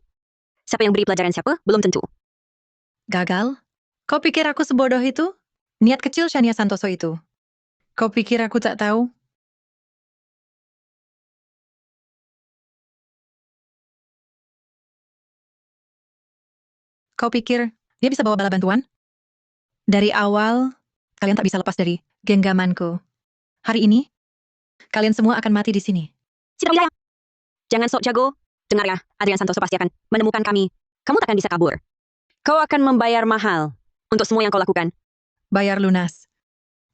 S2: siapa yang beri pelajaran siapa, belum tentu.
S4: Gagal? Kau pikir aku sebodoh itu? Niat kecil Shania Santoso itu. Kau pikir aku tak tahu? Kau pikir dia bisa bawa bala bantuan? Dari awal, kalian tak bisa lepas dari genggamanku. Hari ini, kalian semua akan mati di sini.
S2: Citra Wijaya, jangan sok jago. Dengar ya, Adrian Santoso pasti akan menemukan kami. Kamu takkan bisa kabur. Kau akan membayar mahal untuk semua yang kau lakukan.
S4: Bayar lunas.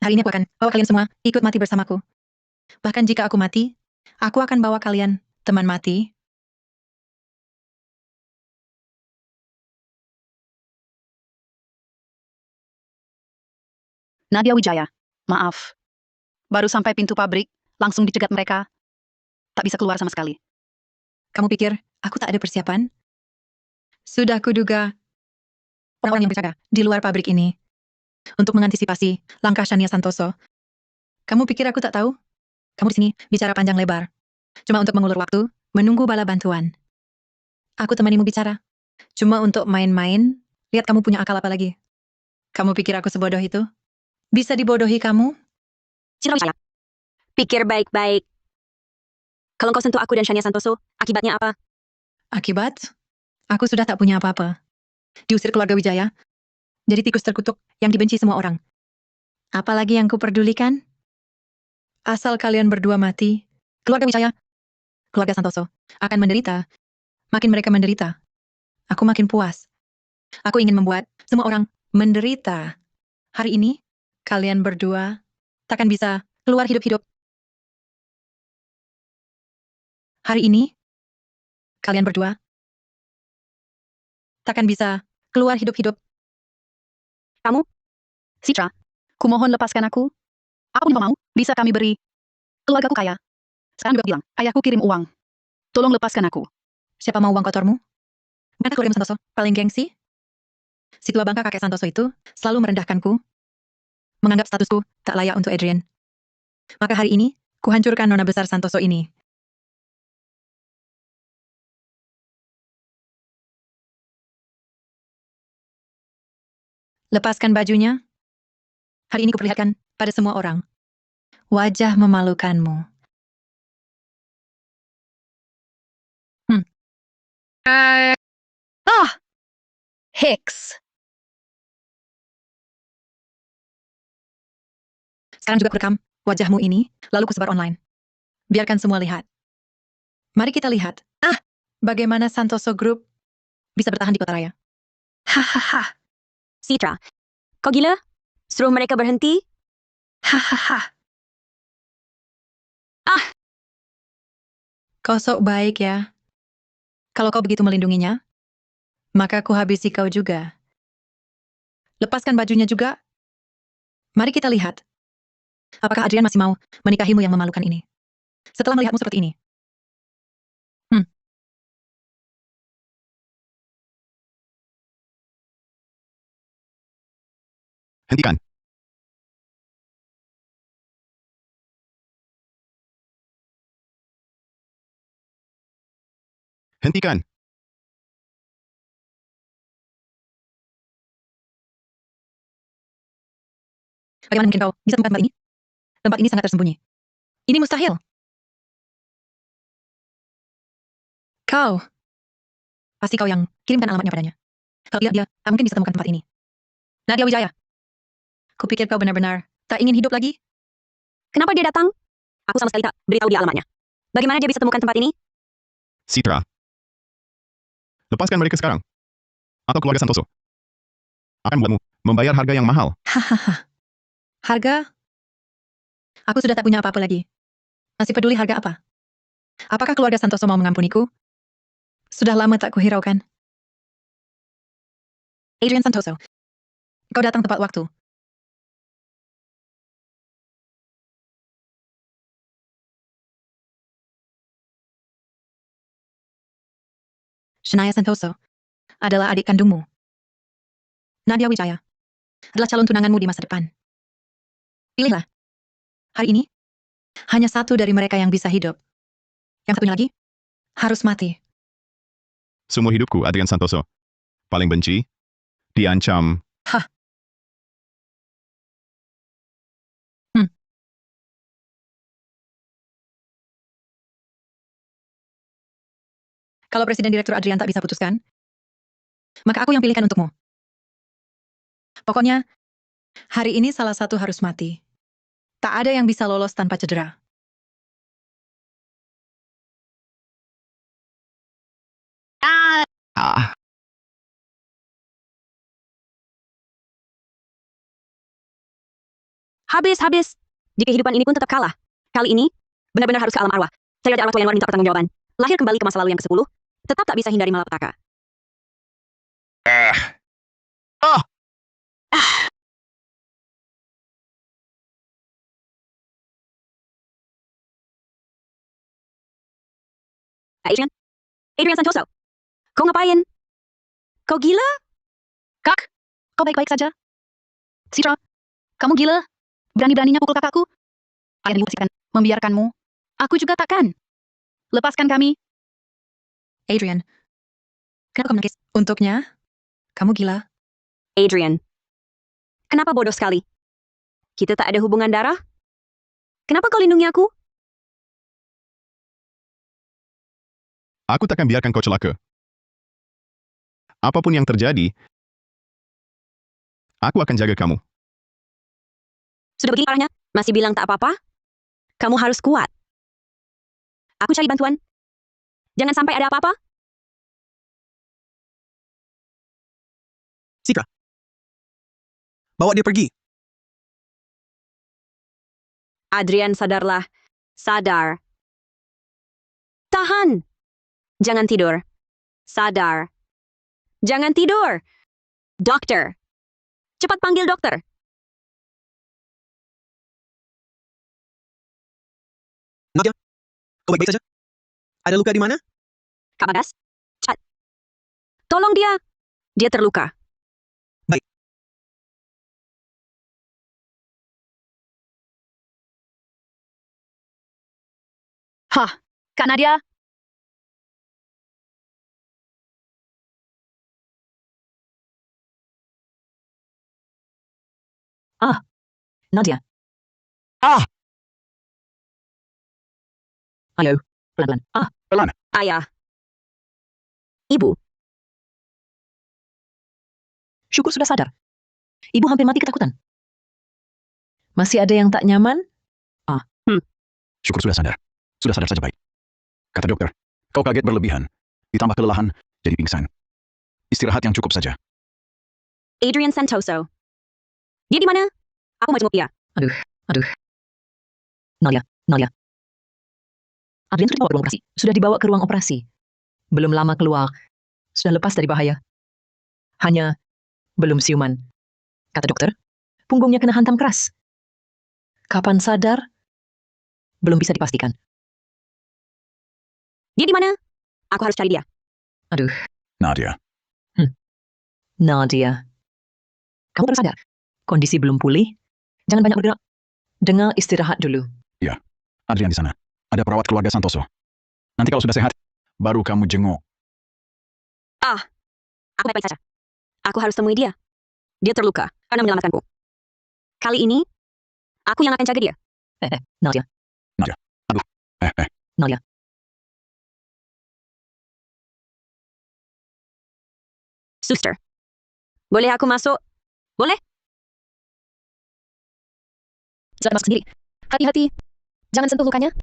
S4: Hari ini aku akan bawa kalian semua ikut mati bersamaku. Bahkan jika aku mati, aku akan bawa kalian, teman mati.
S8: Nadia Wijaya, maaf. Baru sampai pintu pabrik, langsung dicegat mereka. Tak bisa keluar sama sekali.
S4: Kamu pikir aku tak ada persiapan? Sudah kuduga orang-orang yang berjaga di luar pabrik ini untuk mengantisipasi langkah Shania Santoso. Kamu pikir aku tak tahu? Kamu di sini bicara panjang lebar. Cuma untuk mengulur waktu, menunggu bala bantuan. Aku temanimu bicara. Cuma untuk main-main, lihat kamu punya akal apa lagi. Kamu pikir aku sebodoh itu? Bisa dibodohi kamu?
S2: Citra Wijaya, pikir baik-baik. Kalau kau sentuh aku dan Shania Santoso, akibatnya apa?
S4: Akibat? Aku sudah tak punya apa-apa. Diusir keluarga Wijaya. Jadi tikus terkutuk yang dibenci semua orang. Apalagi yang kuperdulikan? Asal kalian berdua mati, keluarga Wijaya, keluarga Santoso, akan menderita. Makin mereka menderita, aku makin puas. Aku ingin membuat semua orang menderita. Hari ini, kalian berdua takkan bisa keluar hidup-hidup. Hari ini, kalian berdua takkan bisa keluar hidup-hidup.
S2: Kamu?
S8: Citra, kumohon lepaskan aku. Apapun yang kau mau, bisa kami beri. Keluargaku kaya. Sekarang juga bilang, ayahku kirim uang. Tolong lepaskan aku.
S4: Siapa mau uang kotormu? Bukankah keluarga Santoso paling gengsi? Si tua bangka kakek Santoso itu selalu merendahkanku, menganggap statusku tak layak untuk Adrian. Maka hari ini, kuhancurkan nona besar Santoso ini. Lepaskan bajunya. Hari ini kuperlihatkan pada semua orang. Wajah memalukanmu.
S7: Hicks.
S4: Sekarang juga kurekam wajahmu ini, lalu kusebar online. Biarkan semua lihat. Mari kita lihat. Bagaimana Santoso Group bisa bertahan di kota raya.
S8: Hahaha.
S2: Citra, kau gila? Suruh mereka berhenti?
S8: Hahaha.
S4: Kau sok baik ya. Kalau kau begitu melindunginya, maka ku habisi kau juga. Lepaskan bajunya juga. Mari kita lihat. Apakah Adrian masih mau menikahimu yang memalukan ini? Setelah melihatmu seperti ini.
S9: Hentikan. Hentikan.
S4: Bagaimana mungkin kau bisa temukan tempat ini? Tempat ini sangat tersembunyi. Ini mustahil. Kau. Pasti kau yang kirimkan alamatnya padanya. Kalau tidak dia, tak mungkin bisa temukan tempat ini. Nadia Wijaya. Kupikir kau benar-benar tak ingin hidup lagi?
S2: Kenapa dia datang? Aku sama sekali tak beritahu dia alamatnya. Bagaimana dia bisa temukan tempat ini?
S9: Citra. Lepaskan mereka sekarang. Atau keluarga Santoso akan membuatmu membayar harga yang mahal.
S4: Hahaha. Harga? Aku sudah tak punya apa-apa lagi. Masih peduli harga apa? Apakah keluarga Santoso mau mengampuniku? Sudah lama tak kuhiraukan. Adrian Santoso. Kau datang tepat waktu. Shania Santoso adalah adik kandungmu. Nadia Wijaya adalah calon tunanganmu di masa depan. Pilihlah. Hari ini, hanya satu dari mereka yang bisa hidup. Yang satunya lagi, harus mati.
S9: Seumur hidupku, Adrian Santoso. Paling benci, diancam.
S4: Hah, Kalau Presiden Direktur Adrian tak bisa putuskan, maka aku yang pilihkan untukmu. Pokoknya, hari ini salah satu harus mati. Tak ada yang bisa lolos tanpa cedera.
S9: Ah,
S2: Habis. Di kehidupan ini pun tetap kalah. Kali ini, benar-benar harus ke alam arwah. Saya Raja Alam Tua yang minta pertanggungjawaban. Lahir kembali ke masa lalu yang ke-10, tetap tak bisa hindari malapetaka. Adrian Santoso. Kau ngapain? Kau gila?
S8: Kak, kau baik-baik saja? Citra, kamu gila? Berani-beraninya pukul kakakku? Ayah diusirkan, membiarkanmu. Aku juga takkan. Lepaskan kami.
S4: Adrian, kenapa kau menangis? Untuknya, kamu gila.
S2: Adrian. Kenapa bodoh sekali? Kita tak ada hubungan darah? Kenapa kau lindungi aku?
S9: aku takkan biarkan kau celaka. Apapun yang terjadi, aku akan jaga kamu.
S2: Sudah begini parahnya, masih bilang tak apa-apa? Kamu harus kuat. Aku cari bantuan. Jangan sampai ada apa-apa.
S3: Citra. Bawa dia pergi.
S2: Adrian, sadarlah. Sadar. Tahan. Jangan tidur. Sadar. Jangan tidur. Dokter. Cepat panggil dokter.
S3: Nadia, kau baik-baik saja? Ada luka di mana?
S2: Kak Bagas. Cepat. Tolong dia. Dia terluka.
S3: Baik.
S8: Hah, Kak Nadia.
S5: Nadia. Ayo, pelan-pelan.
S2: Ayah. Ibu.
S5: Syukur sudah sadar. Ibu hampir mati ketakutan. Masih ada yang tak nyaman?
S6: Syukur sudah sadar. Sudah sadar saja baik. Kata dokter, kau kaget berlebihan. Ditambah kelelahan, jadi pingsan. Istirahat yang cukup saja.
S2: Adrian Santoso. Dia di mana? Aku mau jenguk dia.
S5: Aduh. Nadia. Adrian sudah dibawa ke ruang operasi. Belum lama keluar. Sudah lepas dari bahaya. Hanya belum siuman. Kata dokter, punggungnya kena hantam keras. Kapan sadar? Belum bisa dipastikan.
S2: Dia di mana? Aku harus cari dia.
S6: Nadia,
S5: Nadia. Kamu baru sadar? Kondisi belum pulih? Jangan banyak bergerak. Dengar istirahat dulu.
S6: Adrian di sana. Ada perawat keluarga Santoso. Nanti kalau sudah sehat, baru kamu jenguk.
S2: Aku baik-baik saja. Aku harus temui dia. Dia terluka karena menyelamatkanku. Kali ini, aku yang akan jaga dia.
S5: Nadia. Nadia.
S2: Suster. Boleh aku masuk? Boleh?
S7: Jangan masuk sendiri. Hati-hati. Jangan sentuh lukanya.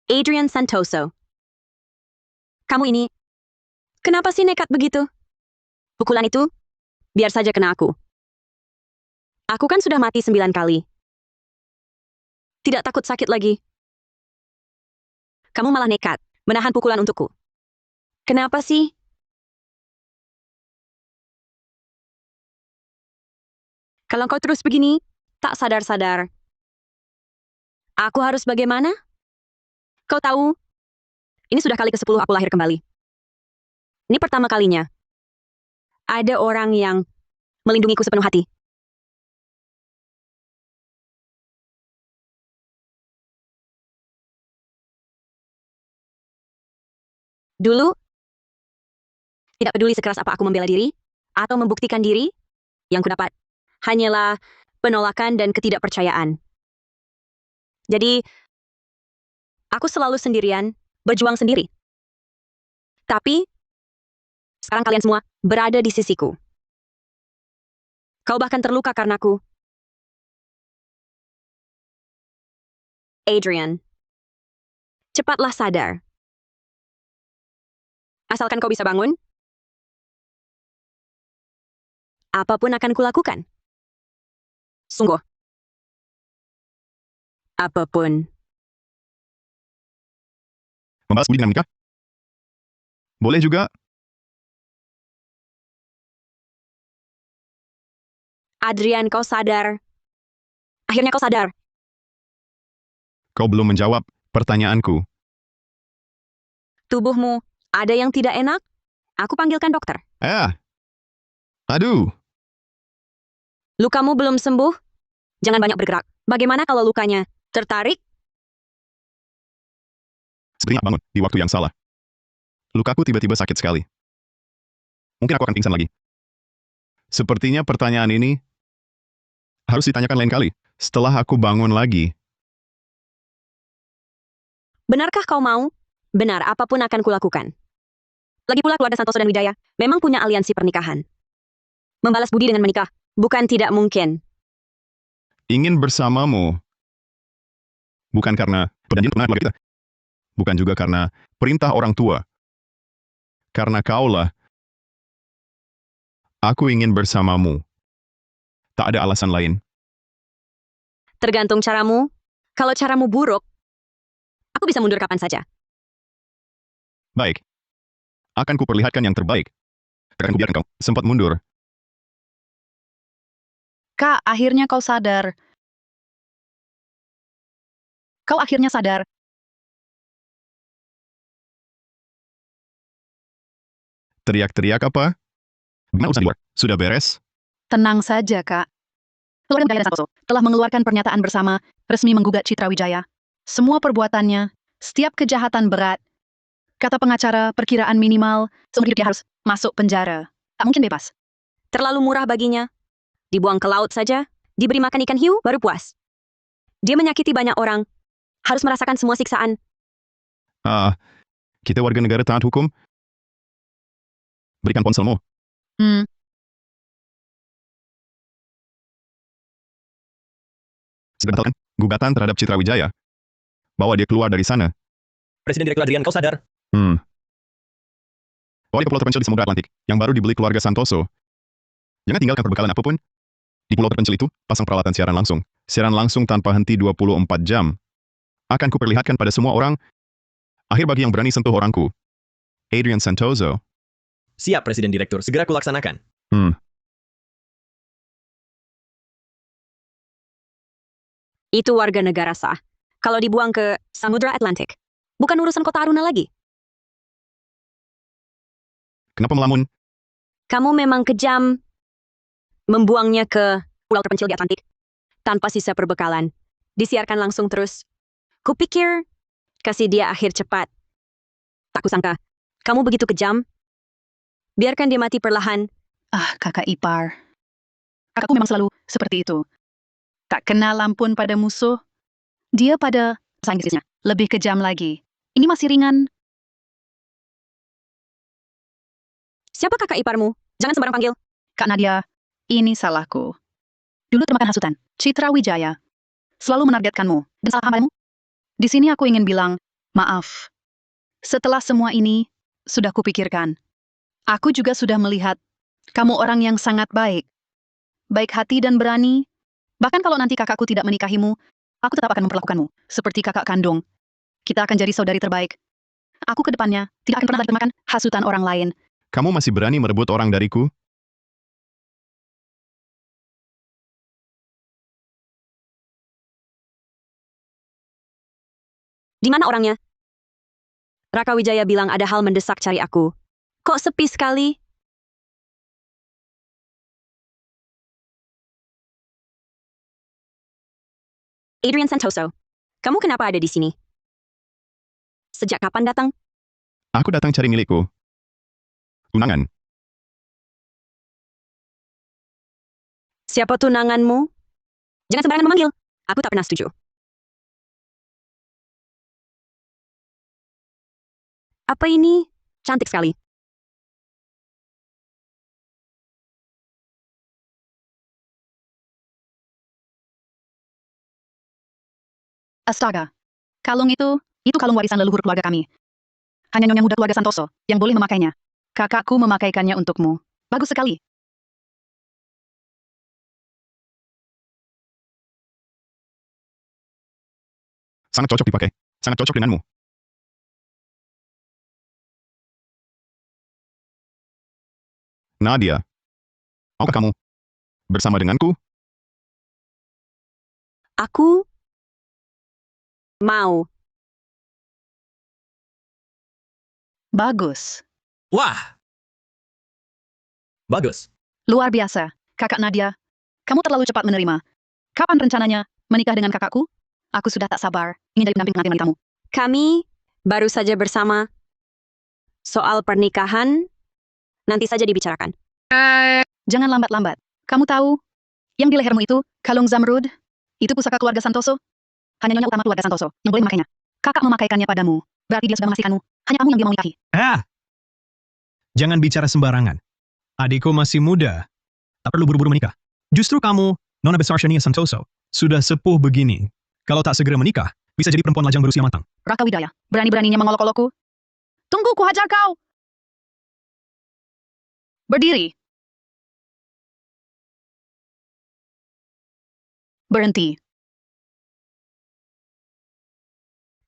S2: Adrian Santoso. Kamu ini, kenapa sih nekat begitu? Pukulan itu, biar saja kena aku. Aku kan sudah mati 9 kali. Tidak takut sakit lagi. Kamu malah nekat, menahan pukulan untukku. Kenapa sih? Kalau kau terus begini, tak sadar-sadar. Aku harus bagaimana? Kau tahu, ini sudah kali ke-10 aku lahir kembali. Ini pertama kalinya. Ada orang yang melindungiku sepenuh hati. Dulu, Tidak peduli sekeras apa aku membela diri atau membuktikan diri, yang kudapat hanyalah penolakan dan ketidakpercayaan. Jadi, aku selalu sendirian, berjuang sendiri. Tapi, sekarang kalian semua berada di sisiku. Kau bahkan terluka karenaku. Adrian, cepatlah sadar. Asalkan kau bisa bangun, apapun akan kulakukan. Sungguh. Apapun.
S9: Membalas budi dengan menikah? Boleh juga.
S2: Adrian, kau sadar. Akhirnya kau sadar.
S9: Kau belum menjawab pertanyaanku.
S2: Tubuhmu ada yang tidak enak? Aku panggilkan dokter.
S9: Aduh.
S2: Lukamu belum sembuh? Jangan banyak bergerak. Bagaimana kalau lukanya tertarik?
S9: Sepertinya bangun di waktu yang salah. Lukaku tiba-tiba sakit sekali. Mungkin aku akan pingsan lagi. Sepertinya pertanyaan ini harus ditanyakan lain kali. Setelah aku bangun lagi.
S2: Benarkah kau mau? Benar, apapun akan kulakukan. Lagi pula keluarga Santoso dan Wijaya memang punya aliansi pernikahan. Membalas budi dengan menikah bukan tidak mungkin.
S9: Ingin bersamamu. Bukan karena perjanjian perkenalan keluarga kita. Bukan juga karena perintah orang tua. Karena kaulah. Aku ingin bersamamu. Tak ada alasan lain.
S2: Tergantung caramu. Kalau caramu buruk, aku bisa mundur kapan saja.
S9: Baik. Akan kuperlihatkan yang terbaik. Akan kubiarkan kau sempat mundur.
S8: Kak, akhirnya kau sadar. Kau akhirnya sadar.
S9: Teriak-teriak apa? Gimana urusan di luar? Sudah beres?
S8: Tenang saja, Kak. Keluarga Wijaya dan Santoso telah mengeluarkan pernyataan bersama, resmi menggugat Citra Wijaya. Semua perbuatannya, setiap kejahatan berat, kata pengacara, perkiraan minimal, seumur hidup dia harus masuk penjara. Tak mungkin bebas.
S2: Terlalu murah baginya. Dibuang ke laut saja, diberi makan ikan hiu, baru puas. Dia menyakiti banyak orang, harus merasakan semua siksaan.
S9: Kita warga negara taat hukum. Berikan ponselmu. Segera batalkan gugatan terhadap Citra Wijaya. Bawa dia keluar dari sana.
S10: Presiden Direktur Adrian, kau sadar?
S9: Bawa dia ke pulau terpencil di Samudra Atlantik, yang baru dibeli keluarga Santoso. Jangan tinggalkan perbekalan apapun. Di pulau terpencil itu, pasang peralatan siaran langsung. Siaran langsung tanpa henti 24 jam. Akan kuperlihatkan pada semua orang. Akhir bagi yang berani sentuh orangku. Adrian Santoso.
S10: Siap, Presiden Direktur. Segera kulaksanakan.
S2: Itu warga negara sah. Kalau dibuang ke Samudra Atlantik, bukan urusan kota Aruna lagi.
S9: Kenapa melamun?
S2: Kamu memang kejam. Membuangnya ke pulau terpencil di Atlantik, tanpa sisa perbekalan. Disiarkan langsung terus. Kupikir, kasih dia akhir cepat. Tak kusangka, kamu begitu kejam. Biarkan dia mati perlahan.
S8: Kakak ipar. Kakakku memang selalu seperti itu. Tak kenal ampun pada musuh. Dia pada, bahasa Inggrisnya, lebih kejam lagi. Ini masih ringan.
S2: Siapa kakak iparmu? Jangan sembarang panggil.
S8: Kak Nadia, ini salahku. Dulu termakan hasutan. Citra Wijaya selalu menargetkanmu. Dan salah paham padamu? Di sini aku ingin bilang, maaf. Setelah semua ini, sudah kupikirkan. Aku juga sudah melihat, kamu orang yang sangat baik. Baik hati dan berani. Bahkan kalau nanti kakakku tidak menikahimu, aku tetap akan memperlakukanmu seperti kakak kandung. Kita akan jadi saudari terbaik. Aku ke depannya tidak akan pernah termakan hasutan orang lain.
S9: Kamu masih berani merebut orang dariku?
S2: Di mana orangnya? Raka Wijaya bilang ada hal mendesak cari aku. Kok sepi sekali? Adrian Santoso, kamu kenapa ada di sini? Sejak kapan datang?
S9: Aku datang cari milikku. tunangan.
S2: Siapa tunanganmu? Jangan sembarangan memanggil. Aku tak pernah setuju. Apa ini? Cantik sekali.
S8: Astaga. Kalung itu kalung warisan leluhur keluarga kami. Hanya nyonya muda keluarga Santoso yang boleh memakainya. Kakakku memakaikannya untukmu. Bagus sekali.
S9: Sangat cocok dipakai. Sangat cocok denganmu. Nadia, maukah kamu bersama denganku?
S2: Aku mau.
S8: Bagus.
S10: Wah! Bagus.
S8: Luar biasa. Kakak Nadia, kamu terlalu cepat menerima. Kapan rencananya menikah dengan kakakku? Aku sudah tak sabar. Ingin jadi pendamping pengantin wanitamu.
S2: Kami baru saja bersama. Soal pernikahan nanti saja dibicarakan.
S8: Jangan lambat-lambat. Kamu tahu, yang di lehermu itu, kalung zamrud, itu pusaka keluarga Santoso. Hanya nyonya utama keluarga Santoso yang boleh memakainya. Kakak memakaikannya padamu. Berarti dia sudah mengasihkanmu. Hanya kamu yang dia mau nikahi.
S3: Jangan bicara sembarangan. Adikku masih muda. Tak perlu buru-buru menikah. Justru kamu, Nona besar Shania Santoso, sudah sepuh begini. Kalau tak segera menikah, bisa jadi perempuan lajang berusia matang.
S8: Raka Widaya, berani-beraninya mengolok-olokku. Tunggu, ku hajar kau! Berdiri. Berhenti.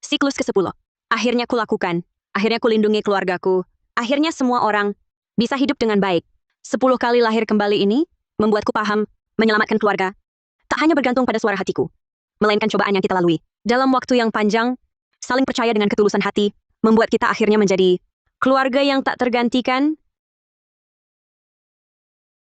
S2: Siklus ke-10. Akhirnya kulakukan. Akhirnya kulindungi keluargaku. Akhirnya semua orang bisa hidup dengan baik. 10 kali lahir kembali ini membuatku paham menyelamatkan keluarga. Tak hanya bergantung pada suara hatiku, melainkan cobaan yang kita lalui. Dalam waktu yang panjang, saling percaya dengan ketulusan hati, membuat kita akhirnya menjadi keluarga yang tak tergantikan